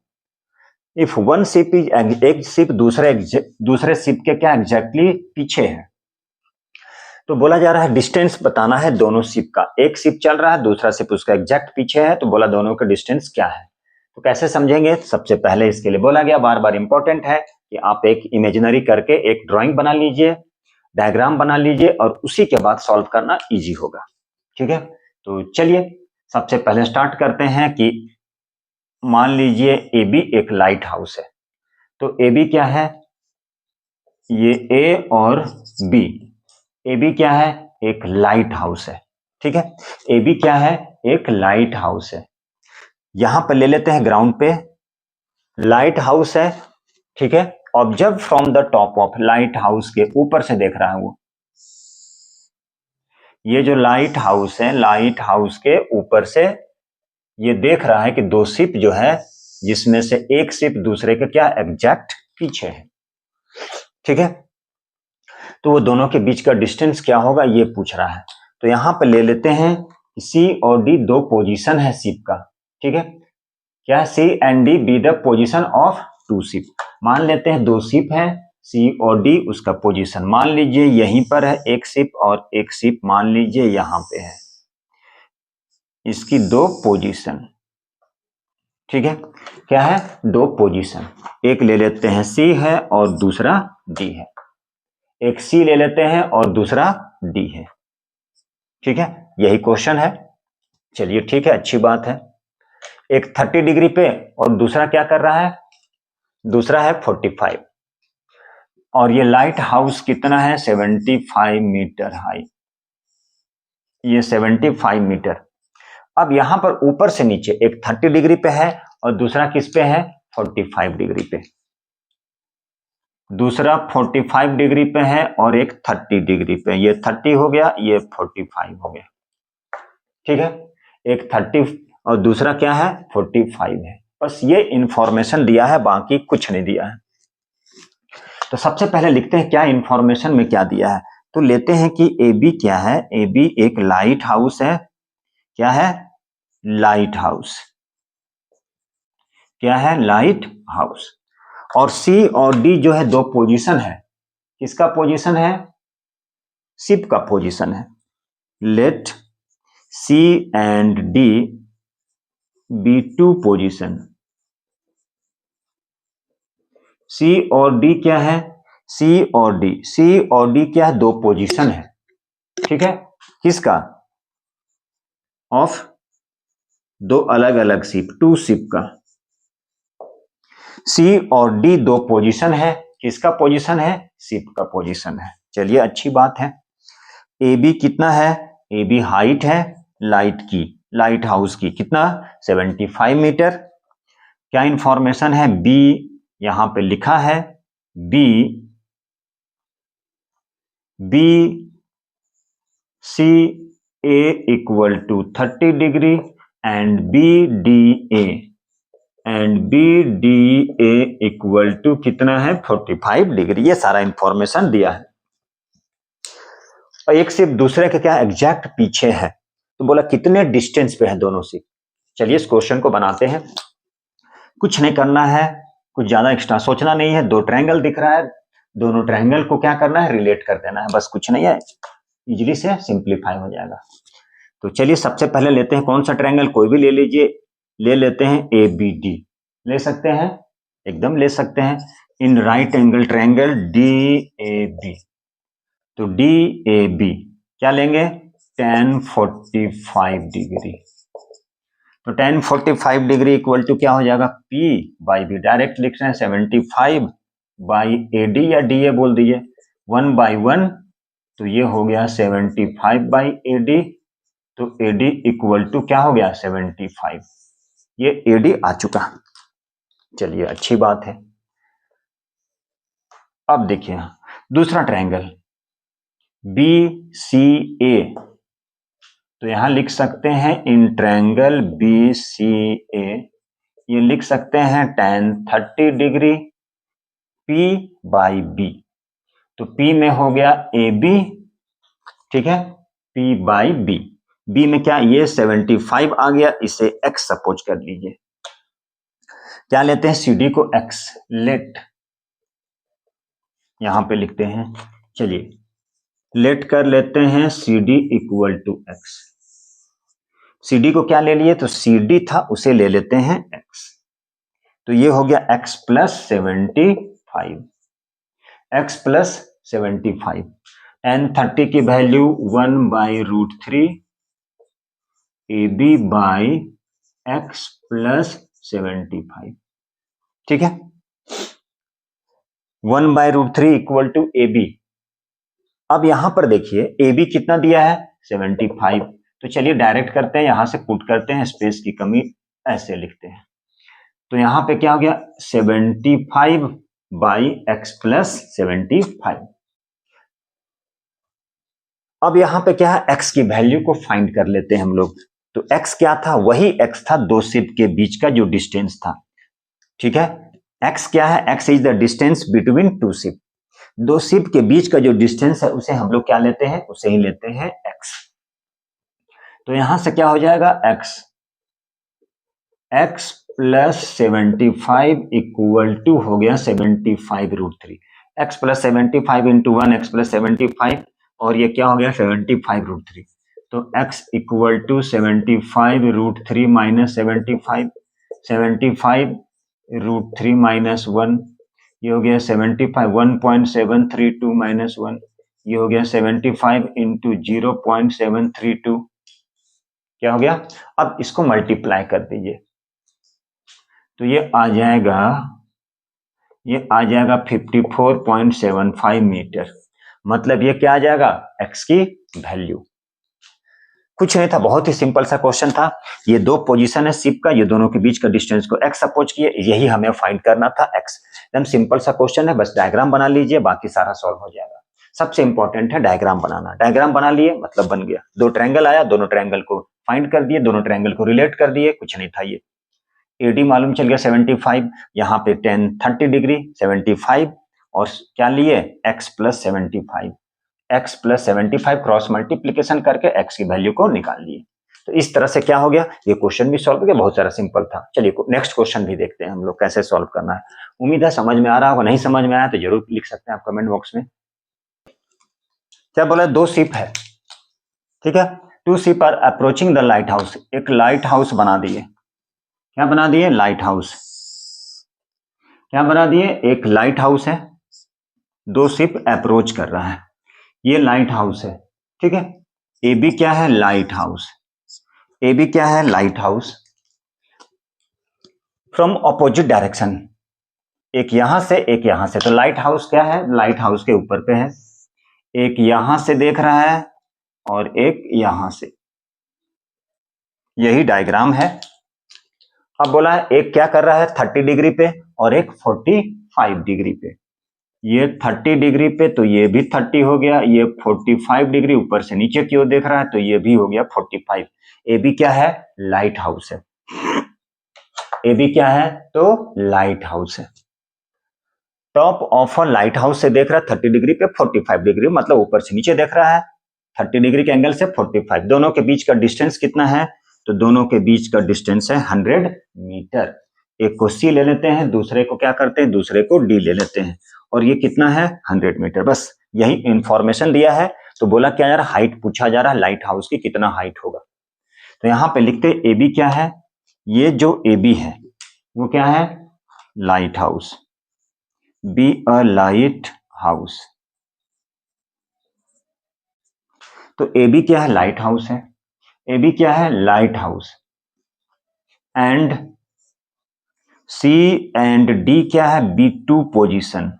If one ship is, एक शिप दूसरे शिप के क्या एग्जैक्टली पीछे है, तो बोला जा रहा है डिस्टेंस बताना है दोनों शिप का, एक शिप चल रहा है दूसरा शिप उसका एग्जैक्ट पीछे है, तो बोला दोनों का डिस्टेंस क्या है। तो कैसे समझेंगे, सबसे पहले इसके लिए बोला गया बार बार इंपॉर्टेंट है कि आप एक इमेजिनरी करके एक ड्राइंग बना लीजिए, डायग्राम बना लीजिए और उसी के बाद सॉल्व करना इजी होगा। ठीक है, तो चलिए सबसे पहले स्टार्ट करते हैं कि मान लीजिए AB एक लाइट हाउस है, तो AB क्या है, ये A और B, AB क्या है एक लाइट हाउस है। ठीक है, AB क्या है एक लाइट हाउस है। यहां पर ले लेते हैं ग्राउंड पे लाइट हाउस है। ठीक है, observe from the top of, light house के ऊपर से देख रहा है वो, ये जो लाइट हाउस है लाइट हाउस के ऊपर से ये देख रहा है कि दो शिप जो है जिसमें से एक शिप दूसरे के क्या एग्जैक्ट पीछे है। ठीक है, तो वो दोनों के बीच का डिस्टेंस क्या होगा ये पूछ रहा है। तो यहां पर ले लेते हैं C और D दो पोजीशन है शिप का। ठीक है, क्या C and D be the position of two ship. मान लेते हैं दो शिप है C और D, उसका पोजीशन मान लीजिए यहीं पर है एक शिप और एक शिप मान लीजिए यहां पे है, इसकी दो पोजीशन। ठीक है, क्या है दो पोजीशन, एक ले लेते हैं C है और दूसरा D है, एक C ले लेते हैं और दूसरा D है। ठीक है, यही क्वेश्चन है। चलिए ठीक है, अच्छी बात है। एक 30 डिग्री पे और दूसरा क्या कर रहा है, दूसरा है 45, और ये लाइट हाउस कितना है 75 मीटर हाई, ये 75 मीटर। अब यहां पर ऊपर से नीचे एक 30 डिग्री पे है और दूसरा किस पे है 45 डिग्री पे। दूसरा 45 डिग्री पे है और एक 30 डिग्री पे। ये 30 हो गया, ये 45 हो गया। ठीक है, एक 30 और दूसरा क्या है 45 है। बस ये इंफॉर्मेशन दिया है, बाकी कुछ नहीं दिया है। तो सबसे पहले लिखते हैं क्या इंफॉर्मेशन में क्या दिया है। तो लेते हैं कि ए बी क्या है। ए बी एक लाइट हाउस है। क्या है? Light house. क्या है? Light house. और सी और डी जो है दो पोजीशन है। किसका पोजीशन है? शिप का पोजीशन है। Let C and D be two position. C और डी क्या है? सी और डी क्या है? दो पोजीशन है। ठीक है, किसका? ऑफ दो अलग अलग शिप, टू शिप का। सी और डी दो पोजीशन है। किसका पोजीशन है? शिप का पोजीशन है। चलिए अच्छी बात है। ए बी कितना है? ए बी हाइट है लाइट हाउस की कितना? 75 मीटर। क्या इंफॉर्मेशन है? बी यहां पे लिखा है। B C A equal to 30 degree and B D A equal to कितना है? 45 डिग्री। ये सारा इंफॉर्मेशन दिया है। और एक शिप दूसरे के क्या एग्जैक्ट पीछे है। तो बोला कितने डिस्टेंस पे है दोनों शिप। चलिए इस क्वेश्चन को बनाते हैं। कुछ नहीं करना है, कुछ ज्यादा एक्स्ट्रा सोचना नहीं है। दो ट्रायंगल दिख रहा है, दोनों ट्रायंगल को क्या करना है? रिलेट कर देना है, बस कुछ नहीं है। इजीली से सिंप्लीफाई हो जाएगा। तो चलिए सबसे पहले लेते हैं कौन सा ट्रायंगल, कोई भी ले लीजिए। ले लेते हैं ए बी डी। ले सकते हैं, एकदम ले सकते हैं। In right angle triangle D A B. तो डी ए बी क्या लेंगे? tan 45 degree. तो tan 45 डिग्री इक्वल टू क्या हो जाएगा? P by B. डायरेक्ट लिख रहे हैं 75 बाई ए डी या डी ए बोल दीजिए, 1/1। तो ये हो गया 75 बाई ए डी। तो ए डी इक्वल टू क्या हो गया? 75। ये ए डी आ चुका। चलिए अच्छी बात है। अब देखिए दूसरा ट्रायंगल बी सी ए। तो यहां लिख सकते हैं इन ट्रायंगल बी सी ए, ये लिख सकते हैं tan 30 degree P by B. तो P में हो गया ए बी, ठीक है, P बाई बी। बी में क्या? ये 75 आ गया, इसे x सपोज कर लीजिए। क्या लेते हैं? सी डी को x। लेट यहां पे लिखते हैं, चलिए लेट कर लेते हैं C D equal to x. C D को क्या ले लिए? तो सी डी था, उसे ले लेते हैं x। तो ये हो गया x प्लस 75। x प्लस 75 एन 30 की value 1/√3 A B by x plus 75। ठीक है, 1/√3 इक्वल टू ए बी। अब यहां पर देखिए ए बी कितना दिया है? 75। तो चलिए डायरेक्ट करते हैं, यहां से पुट करते हैं, स्पेस की कमी, ऐसे लिखते हैं। तो यहां पे क्या हो गया? 75 बाई एक्स प्लस 75। अब यहां पे क्या है? x की वैल्यू को फाइंड कर लेते हैं हम लोग। तो x क्या था? वही x था दो शिप के बीच का जो डिस्टेंस था। ठीक है, x क्या है? x is the distance between two ship. दो शिप के बीच का जो डिस्टेंस है उसे हम लोग क्या लेते हैं? उसे ही लेते हैं x। तो यहां से क्या हो जाएगा? x प्लस 75 इक्वल टू हो गया 75√3। x plus 75 into 1 x plus 75 और ये क्या हो गया? 75√3। तो x equal to 75√3 minus 75, 75√3 minus 1, ये हो गया 75, 1.732 माइनस 1, ये हो गया 75 इंटू 0.732। क्या हो गया? अब इसको मल्टीप्लाई कर दीजिए, तो ये आ जाएगा 54.75 मीटर। मतलब ये क्या आ जाएगा? x की वैल्यू। कुछ नहीं था, बहुत ही सिंपल सा क्वेश्चन था। ये दो पोजीशन है शिप का, ये दोनों के बीच का डिस्टेंस को x सपोज किए, यही हमें फाइंड करना था x। एकदम सिंपल सा क्वेश्चन है, बस डायग्राम बना लीजिए, बाकी सारा सॉल्व हो जाएगा। सबसे इंपॉर्टेंट है डायग्राम बनाना। डायग्राम बना लिए मतलब बन गया। दो ट्रायंगल आया, दोनों ट्रायंगल को फाइंड कर दिए, दोनों ट्रायंगल को रिलेट कर दिए, कुछ नहीं था। ये AD मालूम चल गया 75, यहाँ पे 10 30 डिग्री 75, और क्या लिए x plus 75, x plus 75 cross multiplication करके x की वैल्यू को निकाल लिए। तो इस तरह से क्या हो गया, ये क्वेश्चन भी सॉल्व हो गया, बहुत सारा सिंपल था। चलिए नेक्स्ट क्वेश्चन भी देखते हैं हम लोग कैसे सॉल्व करना है। उम्मीद है समझ में आ रहा होगा, नहीं समझ में आया तो जरूर लिख सकते हैं आप कमेंट बॉक्स में। क्या बोला, दो शिप है, ठीक है, two ship are approaching the lighthouse. एक लाइट हाउस बना दिए, क्या बना दिए, लाइट हाउस। क्या बना दिए, एक लाइट हाउस है, दो शिप अप्रोच कर रहा है, ये लाइट हाउस है, ठीक है। ए बी क्या है, लाइट हाउस। ए बी क्या है, light house. From opposite direction, एक यहां से एक यहां से, तो लाइट हाउस क्या है, लाइट हाउस के ऊपर पे है। एक यहां से देख रहा है और एक यहां से, यही डायग्राम है। अब बोला है एक क्या कर रहा है 30 डिग्री पे और एक 45 डिग्री पे। ये 30 डिग्री पे तो ये भी 30 हो गया, ये 45 डिग्री ऊपर से नीचे की ओर देख रहा है तो ये भी हो गया 45। ए बी क्या है, लाइट हाउस है। ए बी क्या है, तो लाइट हाउस है। Top of a light house से देख रहा है 30 डिग्री पे 45 डिग्री, मतलब ऊपर से नीचे देख रहा है 30 डिग्री के एंगल से 45। दोनों के बीच का डिस्टेंस कितना है, तो दोनों के बीच का डिस्टेंस है 100 मीटर। एक को सी ले लेते हैं, दूसरे को क्या करते हैं, दूसरे को डी ले लेते हैं, और ये कितना है 100 मीटर। बस यही इंफॉर्मेशन दिया है। तो बोला क्या यार, हाइट पूछा जा रहा है लाइट हाउस की, कितना हाइट होगा। तो यहां पे लिखते ए बी क्या है, ये जो ए बी है वो क्या है, light house, be a light house. तो ए बी क्या है, लाइट हाउस है। ए बी क्या है, lighthouse. And C and D क्या है, बी टू पोजिशन।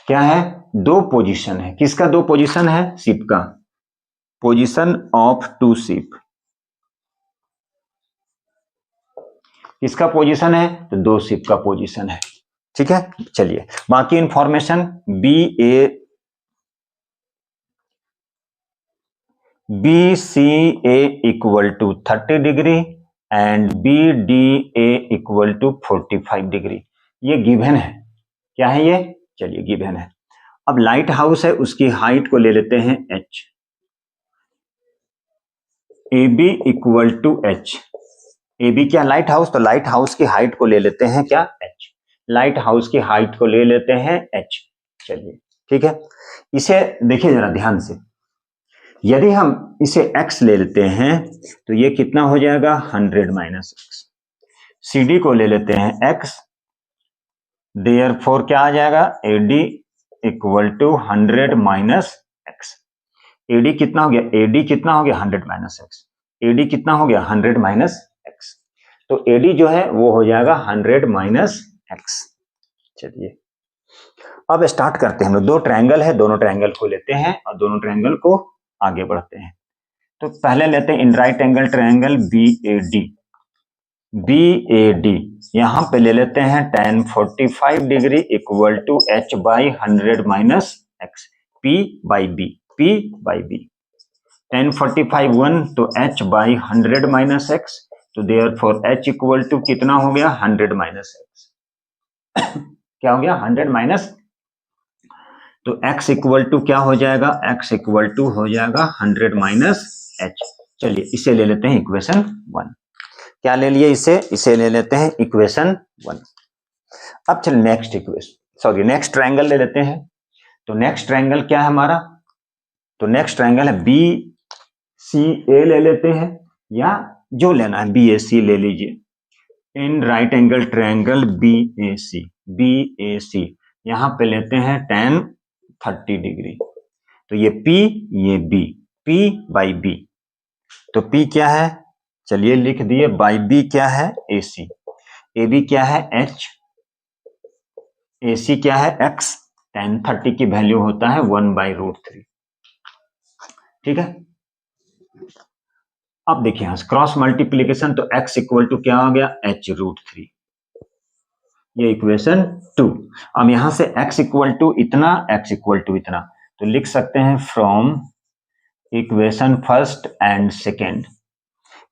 क्या है, दो पोजीशन है। किसका दो पोजीशन है, शिप का, पोजीशन ऑफ टू शिप। किसका पोजीशन है, तो दो शिप का पोजीशन है, ठीक है। चलिए बाकी information, B C A equal to 30 degree and B D A equal to 45 degree, ये गिवन है। क्या है ये, चलिए गिवन है। अब लाइट हाउस है, उसकी हाइट को ले लेते हैं h, A B equal to H. A B क्या, लाइट हाउस, तो लाइट हाउस की हाइट को ले लेते हैं क्या, h। लाइट हाउस की हाइट को ले लेते हैं h। चलिए ठीक है, इसे देखिए जरा ध्यान से। यदि हम इसे x ले लेते हैं तो ये कितना हो जाएगा 100 माइनस एक्स। सी डी को ले लेते हैं x, देयरफॉर क्या आ जाएगा, A D equal to 100 minus x. A D कितना हो गया, एडी कितना हो गया 100 माइनस एक्स। एडी कितना हो गया 100 माइनस एक्स, तो एडी जो है वो हो जाएगा 100 माइनस एक्स। चलिए अब स्टार्ट करते हैं हम लोग। दो ट्रायंगल है, दोनों ट्रायंगल को लेते हैं और दोनों ट्रायंगल को आगे बढ़ते हैं। तो पहले लेते हैं in right angle triangle B A D. B A D यहां पे ले लेते हैं tan 45 degree equal to h by 100 minus x, p by B, p by B. tan 45 1 तो h बाई 100 माइनस एक्स, तो देयरफॉर h इक्वल टू कितना हो गया 100 माइनस एक्स। क्या हो गया 100 माइनस, तो x इक्वल टू क्या हो जाएगा, x इक्वल टू हो जाएगा 100 माइनस h। चलिए इसे ले लेते हैं इक्वेशन 1। क्या ले लिए, इसे ले लेते हैं इक्वेशन 1। अब चल next equation, sorry next triangle ले लेते हैं। तो नेक्स्ट ट्रायंगल क्या है हमारा, तो नेक्स्ट ट्रायंगल है बी सी ए ले लेते हैं, या जो लेना है बी ए सी ले लीजिए। In right angle triangle B A C, यहां पे लेते हैं tan 30 डिग्री। तो ये P ये B, P बाई B, तो P क्या है, चलिए लिख दिए, बाई B क्या है AC, AB क्या है H, AC क्या है X, tan 30 की वैल्यू होता है 1/√3। ठीक है। अब देखिए यहां क्रॉस मल्टीप्लीकेशन, तो x इक्वल टू क्या हो गया, h√3, ये इक्वेशन 2। अब यहां से x इक्वल टू इतना, x इक्वल टू इतना, तो लिख सकते हैं from equation first and second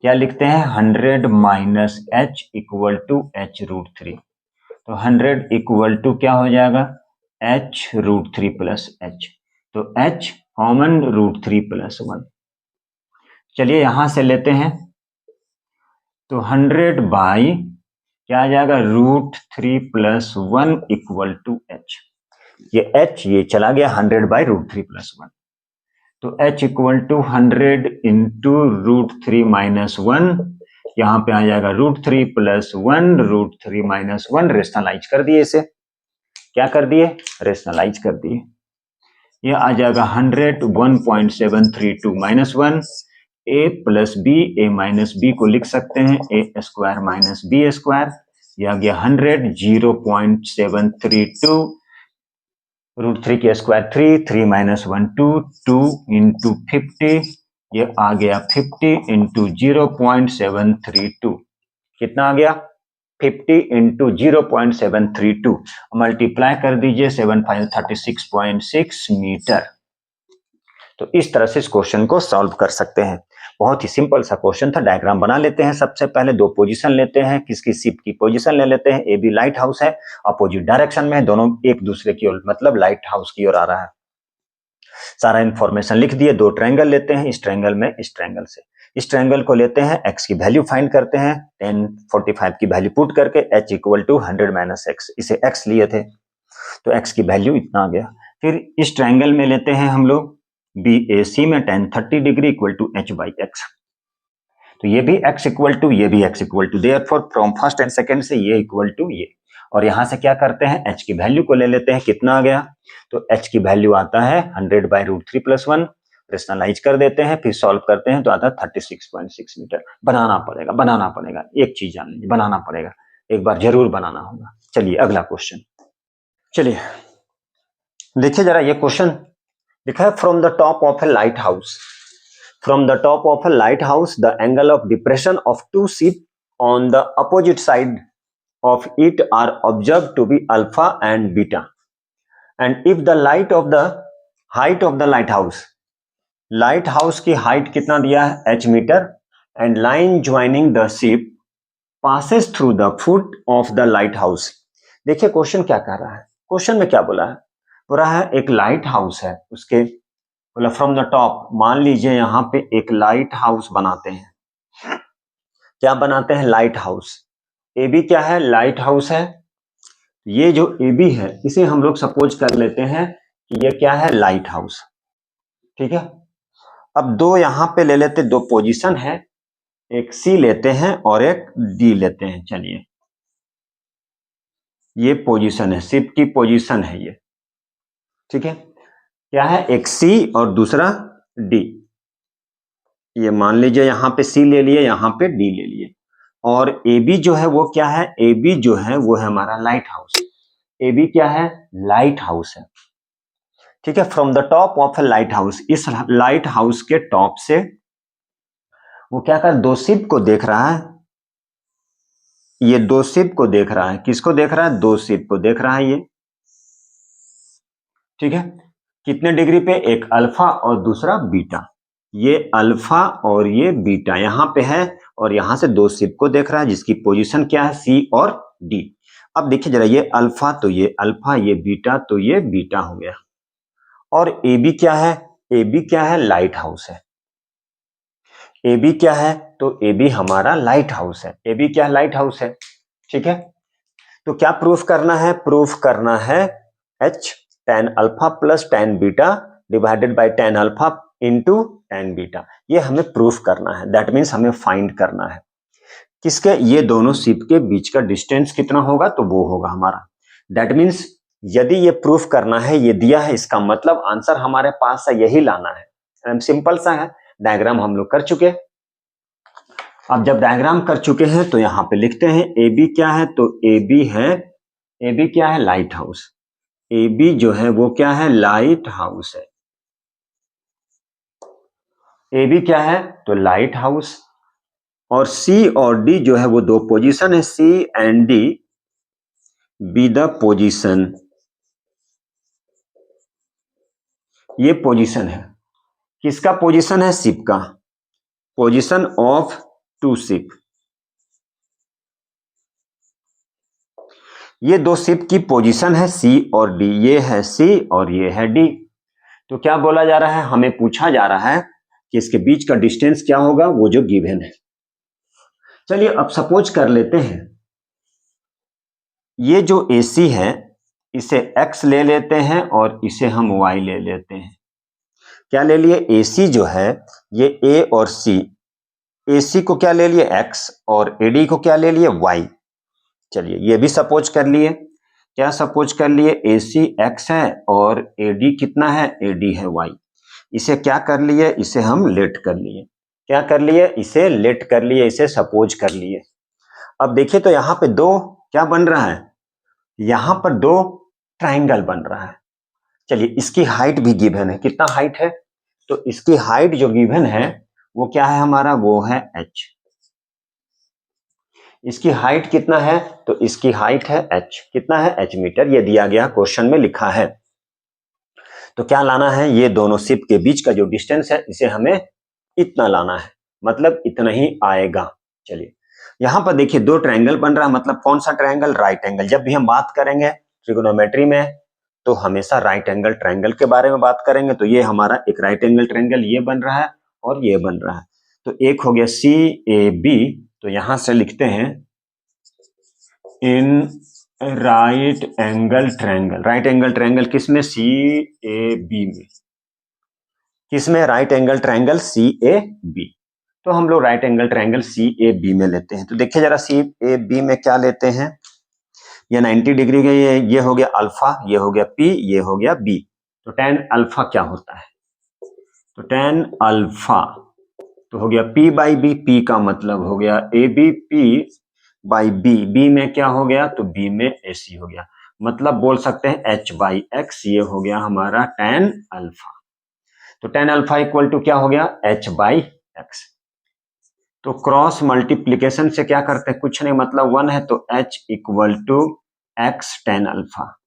क्या लिखते हैं, 100 minus h equal to h√3, तो 100 इक्वल टू क्या हो जाएगा, h√3 प्लस h, तो h कॉमन √3 प्लस 1। चलिए यहां से लेते हैं, तो 100 बाई क्या आ जाएगा, √3 प्लस 1 इक्वल टू h, ये h ये चला गया 100 बाई √3 प्लस 1, तो h equal to 100 into √3 minus 1, यहां पे आ जाएगा √3 प्लस 1, √3 माइनस 1, रेशनलाइज कर दिए इसे, क्या कर दिए, रेशनलाइज कर दिए, ये आ जाएगा 100 1.732 minus 1, a plus B, A minus B को लिख सकते हैं A square minus B square, यह आ गया 100 0.732 √3 के स्क्वायर 3, 3 माइनस 1 2, 2 इंटू 50, ये आ गया 50 इंटू 0.732, कितना आ गया 50 इंटू 0.732, मल्टीप्लाई कर दीजिए 7536.6 मीटर। तो इस तरह से इस क्वेश्चन को सॉल्व कर सकते हैं। बहुत ही सिंपल सा क्वेश्चन था। डायग्राम बना लेते हैं। सबसे पहले दो पोजीशन लेते हैं, किसकी शिप की पोजीशन ले लेते हैं। ए बी लाइट हाउस है, अपोजिट डायरेक्शन में है, दोनों एक दूसरे की ओर मतलब लाइट हाउस की ओर आ रहा है। सारा इंफॉर्मेशन लिख दिए। दो ट्रायंगल लेते हैं, इस ट्रायंगल में इस ट्रायंगल से इस ट्रायंगल को लेते हैं, x की वैल्यू फाइंड करते हैं, 10 45 की वैल्यू पुट करके h equal to 100 minus x, इसे x लिए थे तो x की वैल्यू इतना आ गया। फिर इस ट्रायंगल में लेते हैं हम लोग BAC में tan 30 degree equal to h by x, तो ये भी x इक्वल टू, ये भी x equal to, therefore from first and second से ये इक्वल टू ये, और यहां से क्या करते हैं, h की वैल्यू को ले लेते हैं, कितना आ गया, तो h की वैल्यू आता है 100 बाई √3 प्लस 1, रेशनलाइज कर देते हैं, फिर सॉल्व करते हैं तो आता है 36.6 मीटर। बनाना पड़ेगा, एक चीज जान लीजिए, बनाना पड़ेगा, एक बार जरूर बनाना होगा। चलिए अगला क्वेश्चन, चलिए देखिए जरा ये क्वेश्चन लिखा है, from the top of A light house, from the top of a lighthouse the angle of depression of two ships on the opposite side of it are observed to be alpha and beta, and if the height of the lighthouse की height कितना दिया है h metre, and line joining the ship passes through the foot of the lighthouse। देखिए question क्या कह रहा है, question में क्या बोला है, बोला है एक लाइट हाउस है, उसके बोला फ्रॉम द टॉप, मान लीजिए यहां पे एक लाइट हाउस बनाते हैं, क्या बनाते हैं, लाइट हाउस। ए बी क्या है, लाइट हाउस है, ये जो ए बी है इसे हम लोग सपोज कर लेते हैं कि ये क्या है, लाइट हाउस, ठीक है। अब दो यहां पे ले लेते, दो पोजीशन है, एक सी लेते हैं और एक डी लेते हैं। चलिए ये पोजीशन है, शिप की पोजीशन है ये, ठीक है, क्या है, एक सी और दूसरा डी, ये मान लीजिए यहां पे सी ले लिए, यहां पे डी ले लिए, और ए बी जो है वो क्या है, ए बी जो है वो है हमारा लाइट हाउस, ए बी क्या है, लाइट हाउस है, ठीक है। From the top of A light house, इस लाइट हाउस के टॉप से वो क्या कर, दो शिप को देख रहा है, ये दो शिप को देख रहा है, किसको देख रहा है, दो शिप को देख रहा है ये, ठीक है। कितने डिग्री पे, एक अल्फा और दूसरा बीटा, ये अल्फा और ये बीटा यहां पे है, और यहां से दो शिप को देख रहा है जिसकी पोजीशन क्या है, सी और डी। अब देखिए जरा, ये अल्फा तो ये अल्फा, ये बीटा तो ये बीटा हो गया, और ए बी क्या है, ए बी क्या है, लाइट हाउस है, ए बी क्या है, तो ए बी हमारा लाइट हाउस है, ए बी क्या है, लाइट हाउस है, ठीक है। तो क्या प्रूफ करना है, प्रूफ करना है h tan alpha plus tan beta divided by tan alpha into tan beta, ये हमें प्रूफ करना है, दैट मीन्स हमें फाइंड करना है किसके, ये दोनों शिप के बीच का डिस्टेंस कितना होगा, तो वो होगा हमारा, दैट मीन्स यदि ये प्रूफ करना है, ये दिया है, इसका मतलब आंसर हमारे पास है, यही लाना है, सिंपल सा है। डायग्राम हम लोग कर चुके, अब जब डायग्राम कर चुके हैं तो यहां पे लिखते हैं ए बी क्या है, तो ए बी है, ए बी क्या है, लाइट हाउस, ए बी जो है वो क्या है, लाइट हाउस है, ए बी क्या है तो लाइट हाउस, और सी और डी जो है वो दो पोजीशन है, C and D be the position, ये पोजीशन है, किसका पोजीशन है, शिप का, पोजीशन ऑफ टू शिप, ये दो शिप की पोजीशन है सी और डी, ये है सी और ये है डी। तो क्या बोला जा रहा है, हमें पूछा जा रहा है कि इसके बीच का डिस्टेंस क्या होगा, वो जो गिवन है। चलिए अब सपोज कर लेते हैं ये जो AC है इसे x ले लेते हैं और इसे हम y ले लेते हैं। क्या ले लिए, AC जो है ये A और C, AC को क्या ले लिए x और AD को क्या ले लिए y। चलिए ये भी सपोज कर लिए, क्या सपोज कर लिए, AC x है और AD कितना है, AD है y। इसे क्या कर लिए, इसे हम लेट कर लिए, क्या कर लिए, इसे लेट कर लिए, इसे सपोज कर लिए। अब देखिए तो यहाँ पे दो क्या बन रहा है, यहां पर दो ट्राइंगल बन रहा है। चलिए इसकी हाइट भी गिवन है, कितना हाइट है, तो इसकी हाइट जो गिवन है वो क्या है हमारा, वो है h। इसकी हाइट कितना है, तो इसकी हाइट है h, कितना है, h मीटर, ये दिया गया क्वेश्चन में लिखा है। तो क्या लाना है, ये दोनों शिप के बीच का जो डिस्टेंस है इसे हमें इतना लाना है, मतलब इतना ही आएगा। चलिए यहां पर देखिए दो ट्रायंगल बन रहा है, मतलब कौन सा ट्रायंगल, राइट एंगल। जब भी हम बात करेंगे ट्रिगोनोमेट्री में तो हमेशा राइट एंगल ट्रायंगल के बारे में बात करेंगे। तो ये हमारा एक राइट एंगल ट्रायंगल ये बन रहा है और ये बन रहा है। तो एक हो गया CAB, तो यहां से लिखते हैं in right angle triangle, right angle triangle किसमें, CAB में, किसमें, राइट एंगल ट्रायंगल CAB। तो हम लोग राइट एंगल ट्रायंगल CAB में लेते हैं। तो देखिए जरा CAB में क्या लेते हैं, ये 90 डिग्री का, ये हो गया अल्फा, ये हो गया P, ये हो गया B। तो tan अल्फा क्या होता है, तो tan अल्फा तो हो गया P बाई B, P का मतलब हो गया AB, P by B, B में क्या हो गया, तो B में AC हो गया, मतलब बोल सकते हैं H बाई X, ये हो गया हमारा tan अल्फा। तो tan अल्फा इक्वल टू क्या हो गया, H बाई X। तो क्रॉस मल्टीप्लीकेशन से क्या करते हैं, कुछ नहीं, मतलब 1 है, तो H equal to X tan alpha,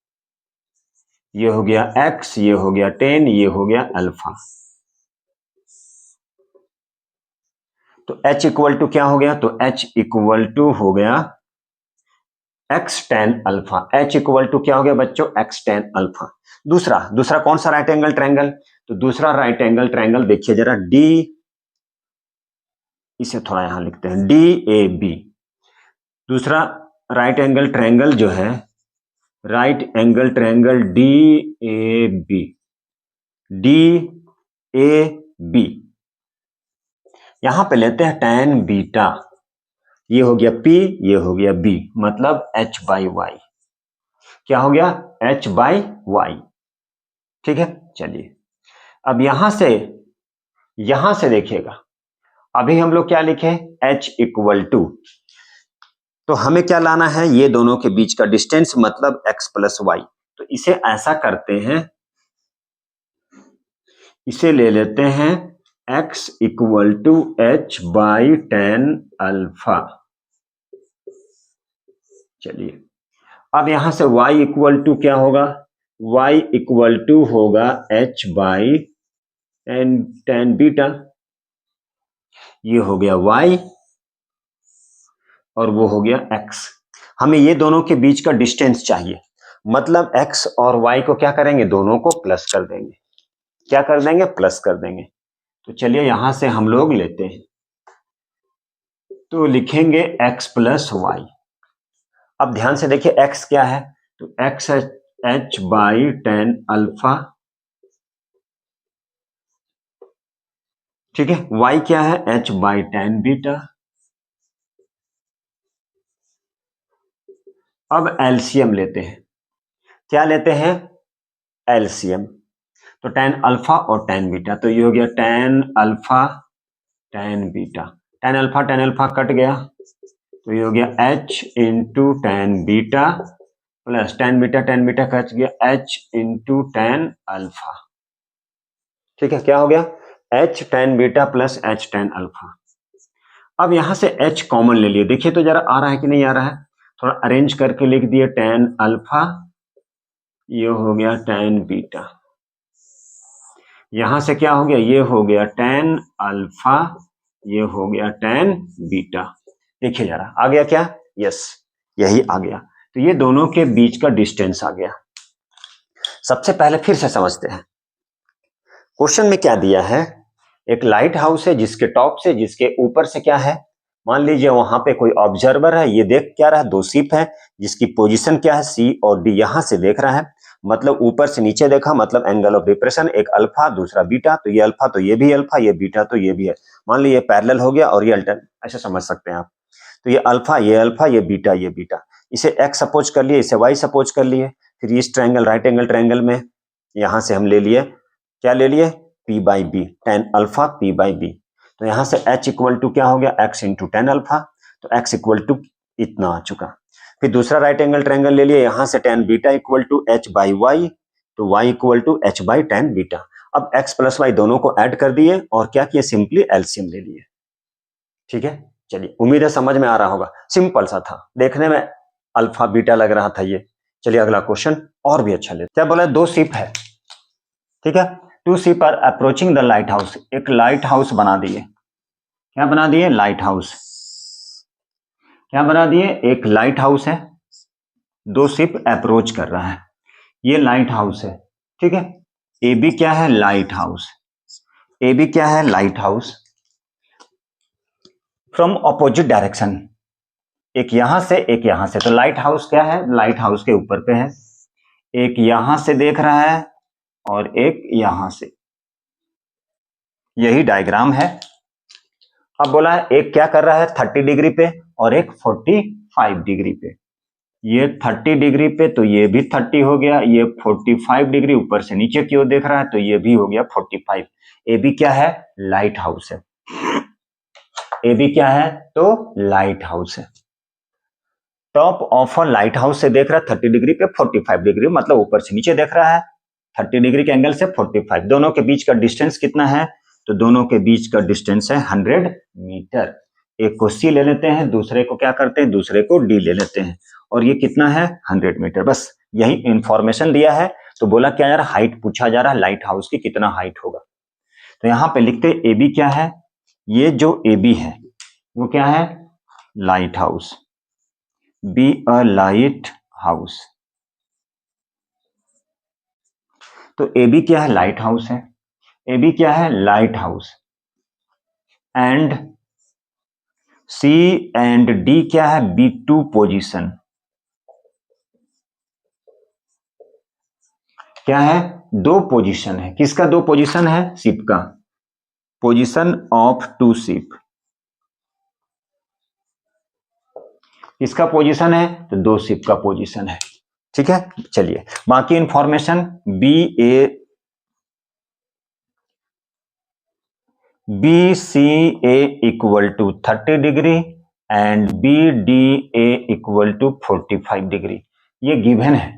ये हो गया X, ये हो गया tan, ये हो गया अल्फा। तो H इक्वल टू क्या हो गया, तो H इक्वल टू हो गया X tan alpha, H equal to क्या हो गया बच्चों, X tan अल्फा। दूसरा कौन सा राइट एंगल ट्रायंगल, तो दूसरा राइट एंगल ट्रायंगल देखिए जरा, D, इसे थोड़ा यहां लिखते हैं DAB। दूसरा राइट एंगल ट्रायंगल जो है, right angle triangle DAB, DAB, यहां पे लेते हैं tan बीटा, ये हो गया P, ये हो गया B, मतलब H बाई वाई, क्या हो गया, H बाई वाई। ठीक है, चलिए अब यहां से देखिएगा, अभी हम लोग क्या लिखे, H इक्वल टू, तो हमें क्या लाना है, ये दोनों के बीच का डिस्टेंस, मतलब x प्लस वाई। तो इसे ऐसा करते हैं, इसे ले लेते हैं x equal to H by tan alpha. चलिए अब यहां से y इक्वल टू क्या होगा, y इक्वल टू होगा H बाई tan बीटा, ये हो गया y और वो हो गया x। हमें ये दोनों के बीच का डिस्टेंस चाहिए, मतलब x और y को क्या करेंगे, दोनों को प्लस कर देंगे, क्या कर देंगे, प्लस कर देंगे। तो चलिए यहां से हम लोग लेते हैं, तो लिखेंगे x प्लस वाई। अब ध्यान से देखिए x क्या है, तो x है H बाई tan अल्फा, ठीक है, y क्या है, H बाई tan बीटा। अब एलसीएम लेते हैं, क्या लेते हैं, एलसीएम। तो tan अल्फा और tan बीटा, तो ये हो गया tan alpha tan beta, tan alpha cut गया, तो ये हो गया H into tan beta plus tan beta cut गया H इंटू tan अल्फा। ठीक है, क्या हो गया, H tan beta plus H tan alpha. अब यहां से एच कॉमन ले लिए, देखिए तो जरा आ रहा है कि नहीं आ रहा है, थोड़ा अरेंज करके लिख दिए टेन अल्फा, ये हो गया टेन बीटा, यहां से क्या हो गया, ये हो गया टेन अल्फा, ये हो गया टेन बीटा। देखिए जरा आ गया क्या, यस यही आ गया। तो ये दोनों के बीच का डिस्टेंस आ गया। सबसे पहले फिर से समझते हैं, क्वेश्चन में क्या दिया है, एक लाइट हाउस है जिसके टॉप से, जिसके ऊपर से क्या है, मान लीजिए वहां पे कोई ऑब्जर्वर है, ये देख क्या रहा है, दो शिप है जिसकी पोजीशन क्या है सी और डी, यहां से देख रहा है, मतलब ऊपर से नीचे देखा, मतलब एंगल ऑफ डिप्रेशन, एक अल्फा दूसरा बीटा, तो ये अल्फा तो ये भी अल्फा, ये बीटा तो ये भी है, मान लीजिए पैरेलल हो गया और ये अल्टरनेट, ऐसे समझ सकते हैं आप। तो ये अल्फा, ये बीटा, ये बीटा, इसे एक्स सपोज कर लिए, इसे वाई सपोज कर लिए, फिर इस ट्रायंगल राइट एंगल ट्रायंगल में यहां से हम ले लिए, क्या ले लिए, P by B, tan alpha P by B. तो यहां से h इक्वल टू क्या हो गया, x इंटू टेन अल्फा, तो x इक्वल टू इतना आ चुका। फिर दूसरा राइट एंगल ट्रायंगल ले लिए, यहां से tan beta equal to h by y, तो y equal to h by tan beta. अब x प्लस वाई दोनों को ऐड कर दिए और क्या किए, सिंपली एलसीएम ले लिए। ठीक है, चलिए उम्मीद है समझ में आ रहा होगा, सिंपल सा था, देखने में अल्फा बीटा लग रहा था ये। चलिए अगला क्वेश्चन और भी अच्छा ले, क्या बोला, दो शिप है, ठीक है, two ship are approaching the lighthouse, एक लाइट हाउस बना दिए, क्या बना दिए, लाइट हाउस, क्या बना दिए, एक लाइट हाउस है, दो शिप अप्रोच कर रहा है, ये लाइट हाउस है, ठीक है, ए बी क्या है, लाइट हाउस, ए बी क्या है, light house, from opposite direction, एक यहां से एक यहां से, तो लाइट हाउस क्या है, लाइट हाउस के ऊपर पे है, एक यहां से देख रहा है और एक यहां से, यही डायग्राम है। अब बोला है एक क्या कर रहा है 30 डिग्री पे और एक 45 डिग्री पे, ये 30 डिग्री पे तो ये भी 30 हो गया, ये 45 डिग्री ऊपर से नीचे की ओर देख रहा है तो ये भी हो गया 45। ए बी क्या है, लाइट हाउस है, ए बी क्या है, तो लाइट हाउस है, top of a light house से देख रहा है 30 डिग्री पे 45 डिग्री, मतलब ऊपर से नीचे देख रहा है 30 डिग्री के एंगल से 45, दोनों के बीच का डिस्टेंस कितना है, तो दोनों के बीच का डिस्टेंस है 100 मीटर। एक को सी ले लेते हैं, दूसरे को क्या करते हैं, दूसरे को डी ले लेते हैं, और ये कितना है 100 मीटर, बस यही इंफॉर्मेशन दिया है। तो बोला क्या यार, हाइट पूछा जा रहा है लाइट हाउस की, कितना हाइट होगा, तो यहां पे लिखते ए बी क्या है, ये जो ए बी है वो क्या है, light house, be a light house, तो ए बी क्या है, लाइट हाउस है, ए बी क्या है, lighthouse, and C and D क्या है, बी टू पोजिशन, क्या है, दो पोजीशन है, किसका दो पोजीशन है, शिप का, पोजीशन ऑफ टू शिप, किसका पोजीशन है, तो दो शिप का पोजीशन है, ठीक है। चलिए बाकी information, B C A equal to 30 degree and B D A equal to 45 degree, ये गिवन है,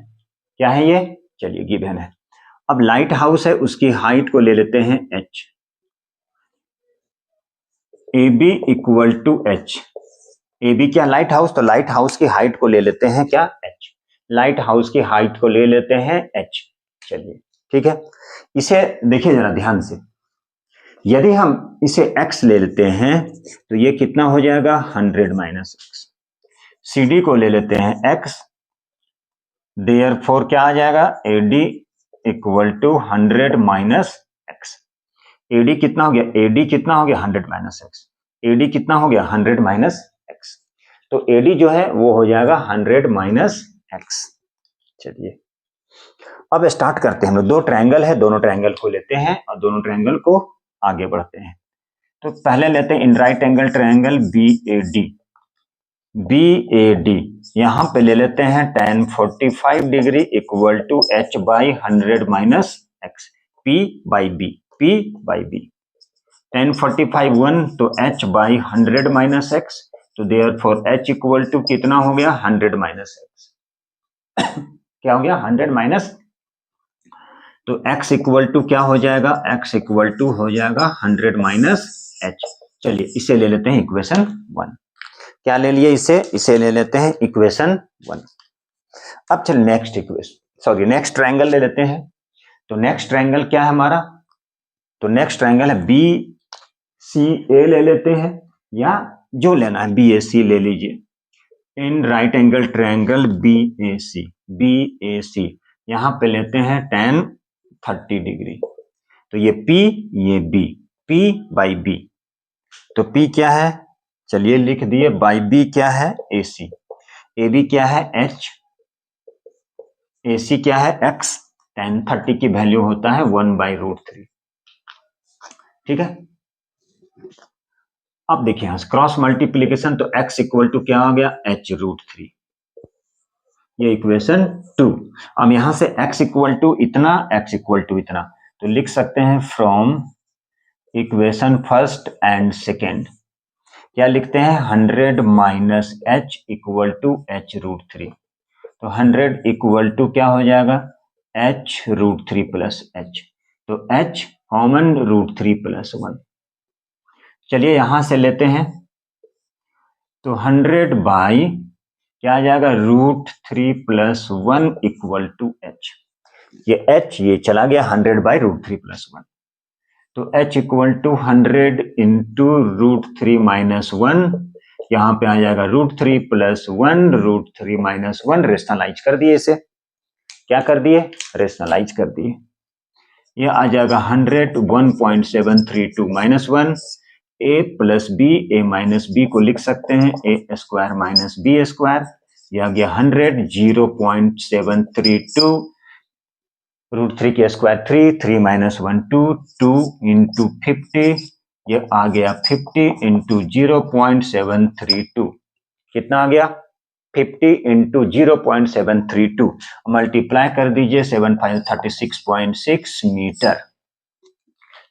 क्या है ये, चलिए गिवन है। अब लाइट हाउस है, उसकी हाइट को ले लेते हैं h, A B equal to H, A B क्या, लाइट हाउस, तो लाइट हाउस की हाइट को ले लेते हैं क्या, h, लाइट हाउस की हाइट को ले लेते हैं h। चलिए ठीक है, इसे देखिए जरा ध्यान से, यदि हम इसे x ले लेते हैं तो ये कितना हो जाएगा 100 माइनस एक्स, सी डी को ले लेते हैं x, देयरफॉर क्या आ जाएगा, A D equal to 100 minus x, A D कितना हो गया, एडी कितना हो गया 100 माइनस एक्स, एडी कितना हो गया 100 माइनस एक्स, तो एडी जो है वो हो जाएगा 100 माइनस एक्स। चलिए अब स्टार्ट करते हैं हम लोग, दो ट्रायंगल है, दोनों ट्रायंगल को लेते हैं और दोनों ट्रायंगल को आगे बढ़ते हैं। तो पहले लेते हैं in right angle triangle B A D, B A D यहां पे ले लेते हैं tan 45 degree equal to h by 100 minus x, P by B, P by B, tan 45 1 तो h बाई 100 माइनस एक्स, तो देयरफॉर h इक्वल टू कितना हो गया 100 माइनस एक्स क्या हो गया 100 माइनस तो x इक्वल टू क्या हो जाएगा, x इक्वल टू हो जाएगा 100 माइनस h। चलिए इसे ले लेते हैं इक्वेशन 1। क्या ले लिए इसे ले लेते हैं इक्वेशन 1। अब चल नेक्स्ट ट्रायंगल ले लेते हैं। तो नेक्स्ट ट्रायंगल क्या है हमारा, तो नेक्स्ट ट्रायंगल है बी सी ए ले लेते हैं, या जो लेना है बी ए सी ले लीजिए। In right angle triangle B A C यहां पे लेते हैं tan 30 डिग्री। तो ये P ये B, P बाई B। तो P क्या है, चलिए लिख दिए, बाई B क्या है AC, AB क्या है H, AC क्या है X, tan 30 की वैल्यू होता है 1/√3। ठीक है, अब देखिए यहां क्रॉस मल्टीप्लीकेशन, तो x इक्वल टू क्या हो गया h√3, ये इक्वेशन 2। अब यहां से x इक्वल टू इतना, x इक्वल टू इतना, तो लिख सकते हैं from equation first and second क्या लिखते हैं 100 minus h equal to h√3। तो 100 इक्वल टू क्या हो जाएगा h√3 प्लस h। तो h कॉमन √3 प्लस 1। चलिए यहां से लेते हैं, तो 100 बाई क्या आ जाएगा √3 प्लस 1 इक्वल टू h। ये h ये चला गया 100 बाई √3 प्लस 1। तो h equal to 100 into √3 minus 1, यहां पे आ जाएगा √3 प्लस 1, √3 माइनस 1, रेशनलाइज कर दिए इसे, क्या कर दिए रेशनलाइज कर दिए। ये आ जाएगा 100 1.732 minus 1, a plus B, A minus B को लिख सकते हैं A square minus B square. यह आ गया 100 0.732 √3 के स्क्वायर 3 माइनस 1 2 इंटू 50, ये आ गया 50 इंटू 0.732, कितना आ गया 50 इंटू 0.732, मल्टीप्लाई कर दीजिए 7536.6 मीटर।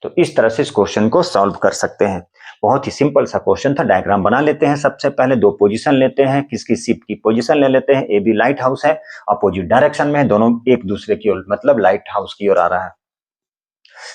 तो इस तरह से इस क्वेश्चन को सॉल्व कर सकते हैं। बहुत ही सिंपल सा क्वेश्चन था। डायग्राम बना लेते हैं। सबसे पहले दो पोजीशन लेते हैं, किसकी शिप की पोजीशन ले लेते हैं। ए बी लाइट हाउस है, अपोजिट डायरेक्शन में है, दोनों एक दूसरे की ओर मतलब लाइट हाउस की ओर आ रहा है।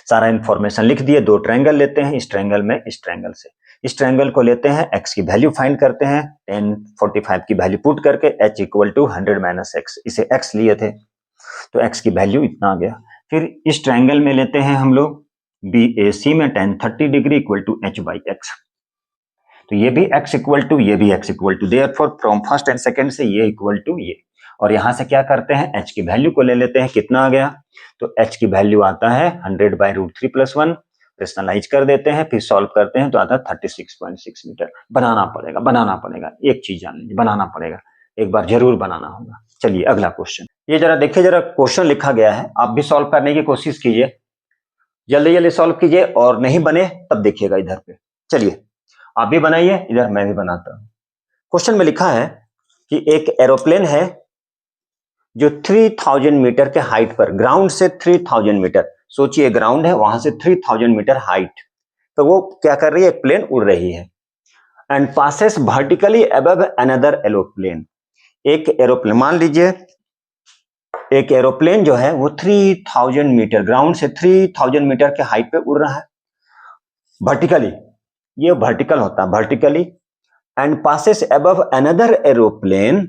सारा इंफॉर्मेशन लिख दिए। दो ट्रायंगल लेते हैं, इस ट्रायंगल में इस ट्रायंगल से इस ट्रायंगल को लेते हैं, x की वैल्यू फाइंड करते हैं, 1045 की वैल्यू पुट करके h equal to 100 minus x, इसे x लिए थे तो x की वैल्यू इतना आ गया। फिर इस ट्रायंगल में लेते हैं हम लोग BAC में tan 30 degree equal to h by x। तो ये भी x इक्वल टू, ये भी x equal to, therefore from first and second से ये इक्वल टू ये। और यहां से क्या करते हैं h की वैल्यू को ले लेते हैं, कितना आ गया, तो h की वैल्यू आता है 100 बाई √3 प्लस 1, रेशनलाइज कर देते हैं, फिर सॉल्व करते हैं तो आता है 36.6 मीटर। बनाना पड़ेगा, एक चीज जान लीजिए, बनाना पड़ेगा, एक बार जरूर बनाना होगा। चलिए अगला क्वेश्चन, ये जरा देखिए, जरा क्वेश्चन लिखा गया है, आप भी सॉल्व करने की कोशिश कीजिए, जल्दी जल्दी सॉल्व कीजिए, और नहीं बने तब देखिएगा इधर पे। चलिए आप भी बनाइए, इधर मैं भी बनाता हूं। क्वेश्चन में लिखा है कि एक एरोप्लेन है जो 3000 मीटर के हाइट पर, ग्राउंड से 3000 मीटर, सोचिए ग्राउंड है, वहां से 3000 मीटर हाइट, तो वो क्या कर रही है, एक प्लेन उड़ रही है, and passes vertically above another aeroplane. एक एरोप्लेन, मान लीजिए एक एरोप्लेन जो है वो 3000 मीटर, ग्राउंड से 3000 मीटर के हाइट पे उड़ रहा है वर्टिकली, ये वर्टिकल होता है vertically, and passes above another aeroplane,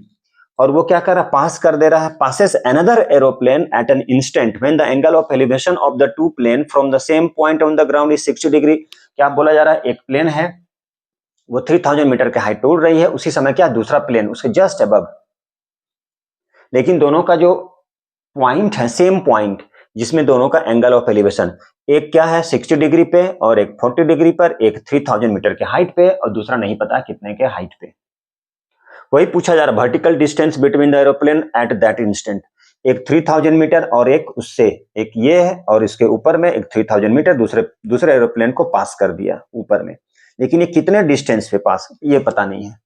और वो क्या कर रहा है, पास कर दे रहा है, passes another aeroplane at an instant when the angle of elevation of the two plane from the same point on the ground is 60 degree. क्या बोला जा रहा है, एक प्लेन है वो 3000 मीटर के हाइट पे उड़ रही है, उसी समय क्या दूसरा प्लेन उसके जस्ट अबव, लेकिन दोनों का जो पॉइंट है सेम पॉइंट, जिसमें दोनों का एंगल ऑफ एलिवेशन एक क्या है 60 डिग्री पे और एक 40 डिग्री पर, एक 3000 मीटर के हाइट पे और दूसरा नहीं पता कितने के हाइट पे। वही पूछा जा रहा है, vertical distance between the aeroplane at that instant, एक 3000 मीटर और एक उससे, एक ये है और इसके ऊपर में एक 3000 मीटर दूसरे एरोप्लेन को पास कर दिया ऊपर में, लेकिन ये कितने डिस्टेंस पे पास ये पता नहीं है।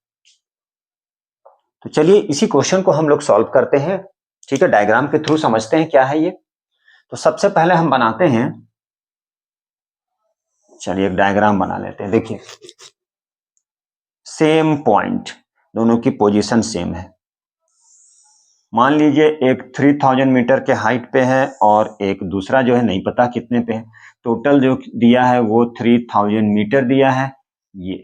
तो चलिए इसी क्वेश्चन को हम लोग सॉल्व करते हैं, ठीक है, डायग्राम के थ्रू समझते हैं क्या है ये। तो सबसे पहले हम बनाते हैं, चलिए एक डायग्राम बना लेते हैं। देखिए सेम पॉइंट, दोनों की पोजीशन सेम है, मान लीजिए एक 3000 मीटर के हाइट पे है और एक दूसरा जो है नहीं पता कितने पे है। टोटल जो दिया है वो 3000 मीटर दिया है ये,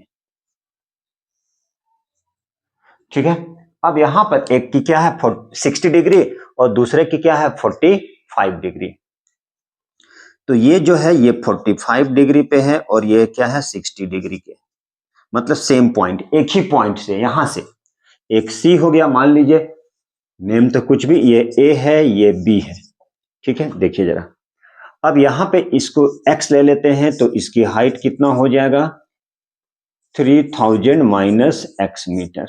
ठीक है। अब यहां पर एक की क्या है 60 डिग्री और दूसरे की क्या है 45 डिग्री। तो ये जो है ये 45 डिग्री पे है और ये क्या है 60 डिग्री के, मतलब सेम पॉइंट, एक ही पॉइंट से, यहां से एक सी हो गया मान लीजिए, नेम तो कुछ भी, ये ए है ये बी है, ठीक है। देखिए जरा, अब यहां पे इसको x ले लेते हैं तो इसकी हाइट कितना हो जाएगा 3000 माइनस x मीटर,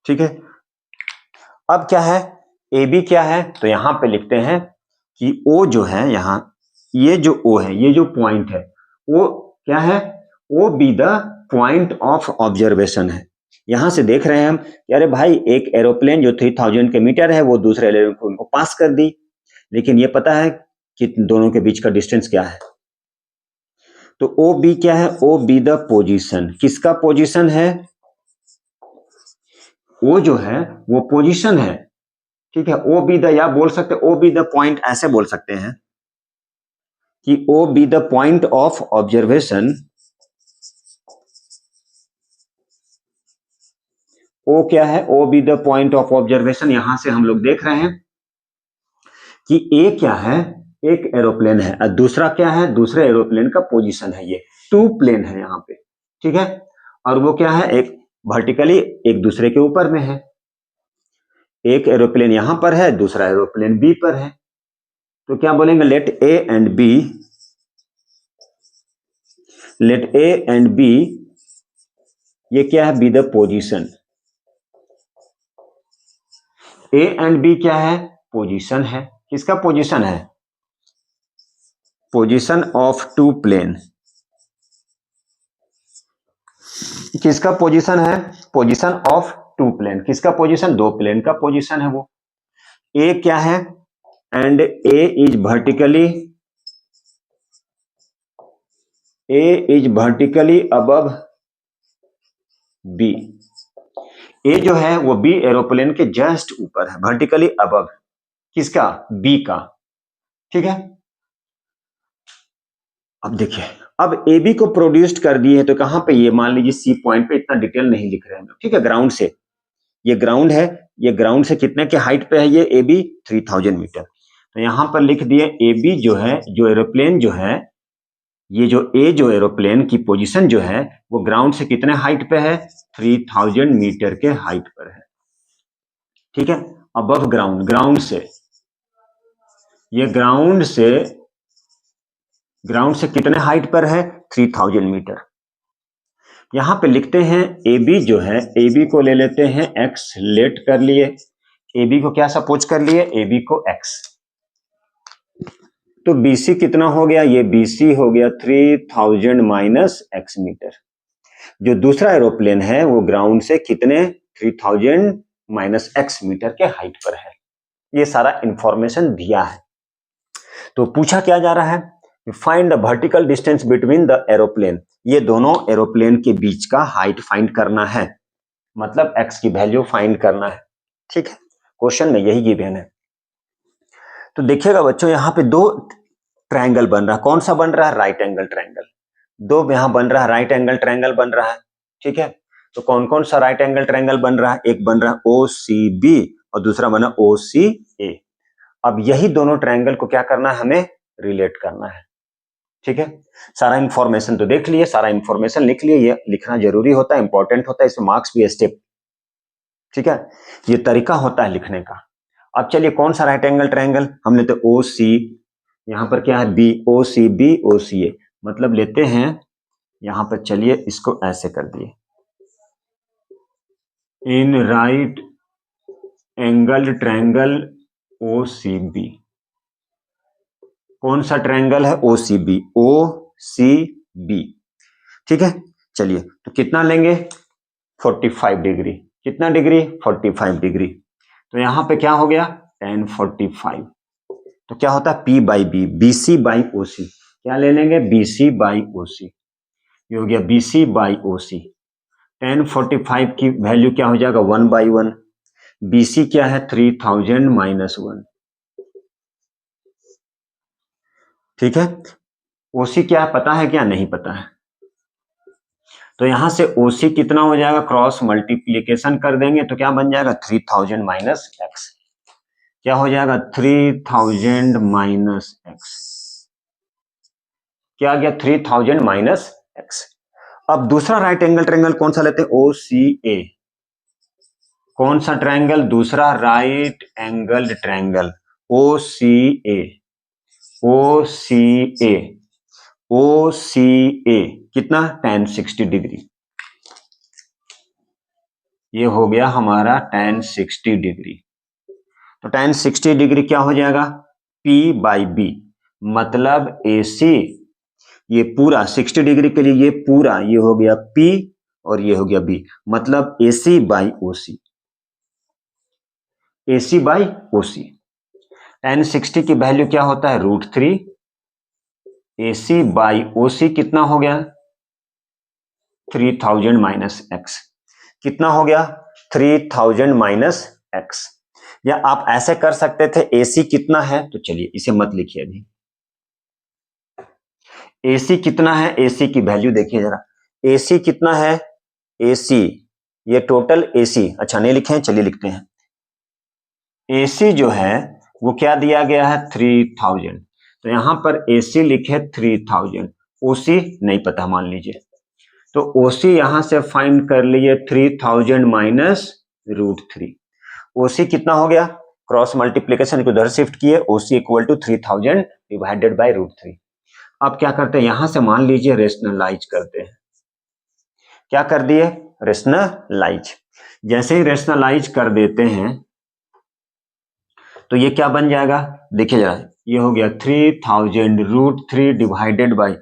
ठीक है। अब क्या है ए बी क्या है, तो यहां पे लिखते हैं कि O जो है, यहां ये जो O है, ये जो पॉइंट है वो क्या है, O B the point of observation है। यहां से देख रहे हैं हम कि अरे भाई एक एरोप्लेन जो 3000 के मीटर है वो दूसरे एरोप्लेन को पास कर दी, लेकिन ये पता है कि दोनों के बीच का डिस्टेंस क्या है। तो ओ बी क्या है, ओ बी द पोजीशन, किसका पोजीशन है, ओ जो है वो पोजीशन है, ठीक है। ओ बी द, या बोल सकते ओ बी द पॉइंट, ऐसे बोल सकते हैं कि O be the point of observation, O क्या है, O be the point of observation. यहां से हम लोग देख रहे हैं कि ए क्या है, एक एरोप्लेन है और दूसरा क्या है, दूसरे एरोप्लेन का पोजीशन है। ये टू प्लेन है यहाँ पे, ठीक है। और वो क्या है, एक वर्टिकली एक दूसरे के ऊपर में है, एक एरोप्लेन यहां पर है दूसरा एरोप्लेन बी पर है। तो क्या बोलेंगे, let A and B, let A and B, ये क्या है, be the position. A and B क्या है, पोजीशन है, किसका पोजीशन है, पोजीशन ऑफ टू प्लेन, किसका पोजीशन है, पोजीशन ऑफ टू प्लेन, किसका पोजीशन, दो प्लेन का पोजीशन है वो। ए क्या है, and A is vertically, A is vertically above B, A जो है वो बी एरोप्लेन के जस्ट ऊपर है, वर्टिकली अबव, किसका, बी का, ठीक है। अब देखिए, अब ए बी को प्रोड्यूस्ड कर दिए तो कहां पे, ये मान लीजिए सी पॉइंट पे, इतना डिटेल नहीं लिख रहे हैं, ठीक है। ग्राउंड से, ये ग्राउंड है, ये ग्राउंड से कितने के हाइट पे है, ये ए बी 3000 मीटर। तो यहां पर लिख दिए ए बी जो है, जो एरोप्लेन जो है, ये जो ए जो एरोप्लेन की पोजीशन जो है वो ग्राउंड से कितने हाइट पे है, 3000 मीटर के हाइट पर है, ठीक है। अबव ग्राउंड, ग्राउंड से, ये ग्राउंड से कितने हाइट पर है, 3000 मीटर। यहां पे लिखते हैं ए बी जो है, ए बी को ले लेते हैं एक्स, लेट कर लिए, ए बी को क्या सपोज कर लिए, ए बी को एक्स। तो BC कितना हो गया, ये BC हो गया 3000 माइनस एक्स मीटर। जो दूसरा एरोप्लेन है वो ग्राउंड से कितने, 3000 माइनस एक्स मीटर के हाइट पर है। ये सारा इंफॉर्मेशन दिया है। तो पूछा क्या जा रहा है, find the vertical distance between the aeroplane, ये दोनों एरोप्लेन के बीच का हाइट फाइंड करना है, मतलब एक्स की वैल्यू फाइंड करना है, ठीक है। क्वेश्चन में यही गिवन है। तो देखिएगा बच्चों, यहाँ पे दो ट्रायंगल बन रहा है, कौन सा बन रहा है, राइट एंगल ट्रायंगल, दो यहां बन रहा है, राइट एंगल ट्रायंगल बन रहा है, ठीक है। तो कौन कौन सा राइट एंगल ट्रायंगल बन रहा है, एक बन रहा है OCB और दूसरा बना OCA। अब यही दोनों ट्रायंगल को क्या करना है, हमें रिलेट करना है, ठीक है। सारा इंफॉर्मेशन तो देख लिए, सारा इंफॉर्मेशन लिख लिए, ये लिखना जरूरी होता है, इंपॉर्टेंट होता है, इसमें मार्क्स भी स्टेप, ठीक है। ये तरीका होता है लिखने का। अब चलिए कौन सा राइट एंगल ट्रायंगल, हम लेते OC, यहां पर क्या है बी, OCB OCA, मतलब लेते हैं यहां पर, चलिए इसको ऐसे कर दिए, इन राइट एंगल ट्रायंगल OCB, कौन सा ट्रायंगल है, OCB, ठीक है। चलिए तो कितना लेंगे, 45 डिग्री, कितना डिग्री, 45 डिग्री। तो यहां पे क्या हो गया, tan 45, तो क्या होता है P by B, BC by OC, क्या ले लेंगे, BC बाई OC, ये हो गया BC बाई OC। tan 45 की वैल्यू क्या हो जाएगा, 1/1, BC क्या है 3000 माइनस 1, ठीक है। OC क्या है पता है क्या, नहीं पता है। तो यहां से OC कितना हो जाएगा, क्रॉस मल्टीप्लीकेशन कर देंगे तो क्या बन जाएगा 3000 माइनस एक्स, क्या हो जाएगा 3000 माइनस एक्स, क्या आ गया 3000 माइनस एक्स। अब दूसरा राइट एंगल ट्रायंगल कौन सा लेते हैं, OCA, कौन सा ट्रायंगल, दूसरा right angle triangle OCA, OCA, OCA कितना tan 60 डिग्री, ये हो गया हमारा tan 60 डिग्री। तो tan 60 डिग्री क्या हो जाएगा P बाई बी, मतलब AC ये पूरा 60 डिग्री के लिए ये पूरा ये हो गया P और ये हो गया B, मतलब AC by OC, AC by OC। tan 60 की वैल्यू क्या होता है √3, AC बाई OC कितना हो गया 3000 माइनस एक्स, कितना हो गया 3000 माइनस एक्स। या आप ऐसे कर सकते थे AC कितना है, तो चलिए इसे मत लिखिए अभी, AC कितना है, AC की वैल्यू देखिए जरा, AC कितना है, AC ये टोटल AC, अच्छा नहीं लिखे हैं चलिए लिखते हैं, AC जो है वो क्या दिया गया है 3000, तो यहां पर AC लिखे 3000, OC नहीं पता मान लीजिए, तो OC यहां से फाइंड कर लिए 3000 माइनस √3, OC कितना हो गया, क्रॉस मल्टीप्लीकेशन को उधर शिफ्ट किए, OC equal to 3000 divided by √3। अब क्या करते हैं यहां से मान लीजिए रेशनलाइज करते हैं, क्या कर दिए रेशनलाइज, जैसे ही रेशनलाइज कर देते हैं तो ये क्या बन जाएगा, देखिए जरा, ये हो गया 3000 √3 डिवाइडेड बाय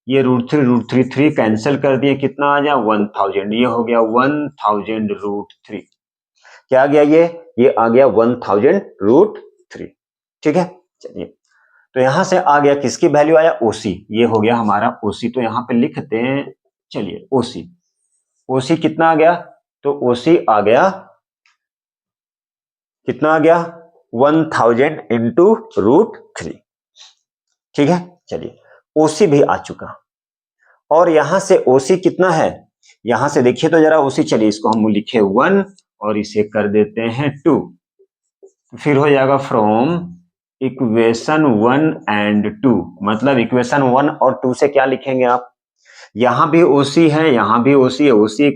ये √3 3 कैंसिल कर दिए, कितना आ गया 1000, ये हो गया 1000 √3, क्या आ गया ये आ गया 1000 √3, ठीक है। चलिए तो यहां से आ गया किसकी वैल्यू आया OC, ये हो गया हमारा OC, तो यहां पे लिखते हैं, चलिए OC कितना आ गया, तो OC आ गया कितना आ गया 1000 इंटू √3, ठीक है। चलिए OC भी आ चुका, और यहां से OC कितना है, यहां से देखिए तो जरा OC, चलिए इसको हम लिखे 1 और इसे कर देते हैं 2, फिर हो जाएगा फ्रॉम इक्वेशन 1 एंड 2, मतलब इक्वेशन 1 और 2 से क्या लिखेंगे आप, यहां भी OC है यहां भी OC है, OC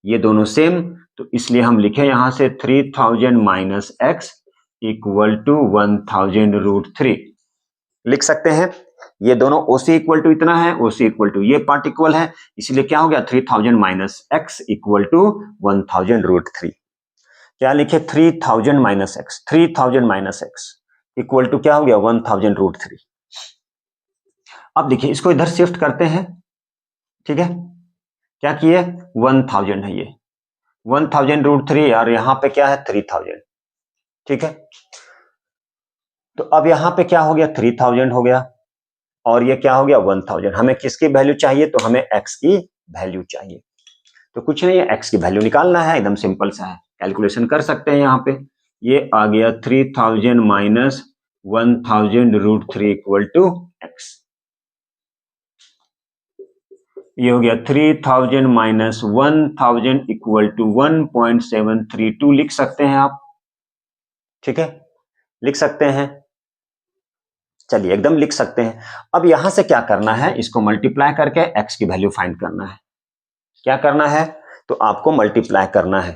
ये दोनों सेम, तो इसलिए हम लिखे यहां से 3000 माइनस एक्स इक्वल टू 1000 √3 लिख सकते हैं। ये दोनों OC इक्वल टू इतना है, OC इक्वल टू ये पार्ट इक्वल है, इसलिए क्या हो गया 3000 माइनस एक्स इक्वल टू 1000 √3, क्या लिखे 3000 minus x, 3000 minus x equal to क्या हो गया 1000 √3। अब देखिए इसको इधर शिफ्ट करते हैं, ठीक है, क्या किए 1000 है ये 1000 √3 और यहां पे क्या है 3000, ठीक है। तो अब यहां पे क्या हो गया 3000 हो गया और ये क्या हो गया 1000, हमें किसकी वैल्यू चाहिए, तो हमें x की वैल्यू चाहिए, तो कुछ नहीं है x की वैल्यू निकालना है, एकदम सिंपल सा है, कैलकुलेशन कर सकते हैं यहाँ पे, ये आ गया 3000 माइनस 1000 √3 इक्वल टू x, ये हो गया 3000 माइनस 1000 इक्वल टू 1.732 लिख सकते हैं आप, ठीक है, लिख सकते हैं, चलिए एकदम लिख सकते हैं। अब यहां से क्या करना है, इसको मल्टीप्लाई करके x की वैल्यू फाइंड करना है, क्या करना है, तो आपको मल्टीप्लाई करना है,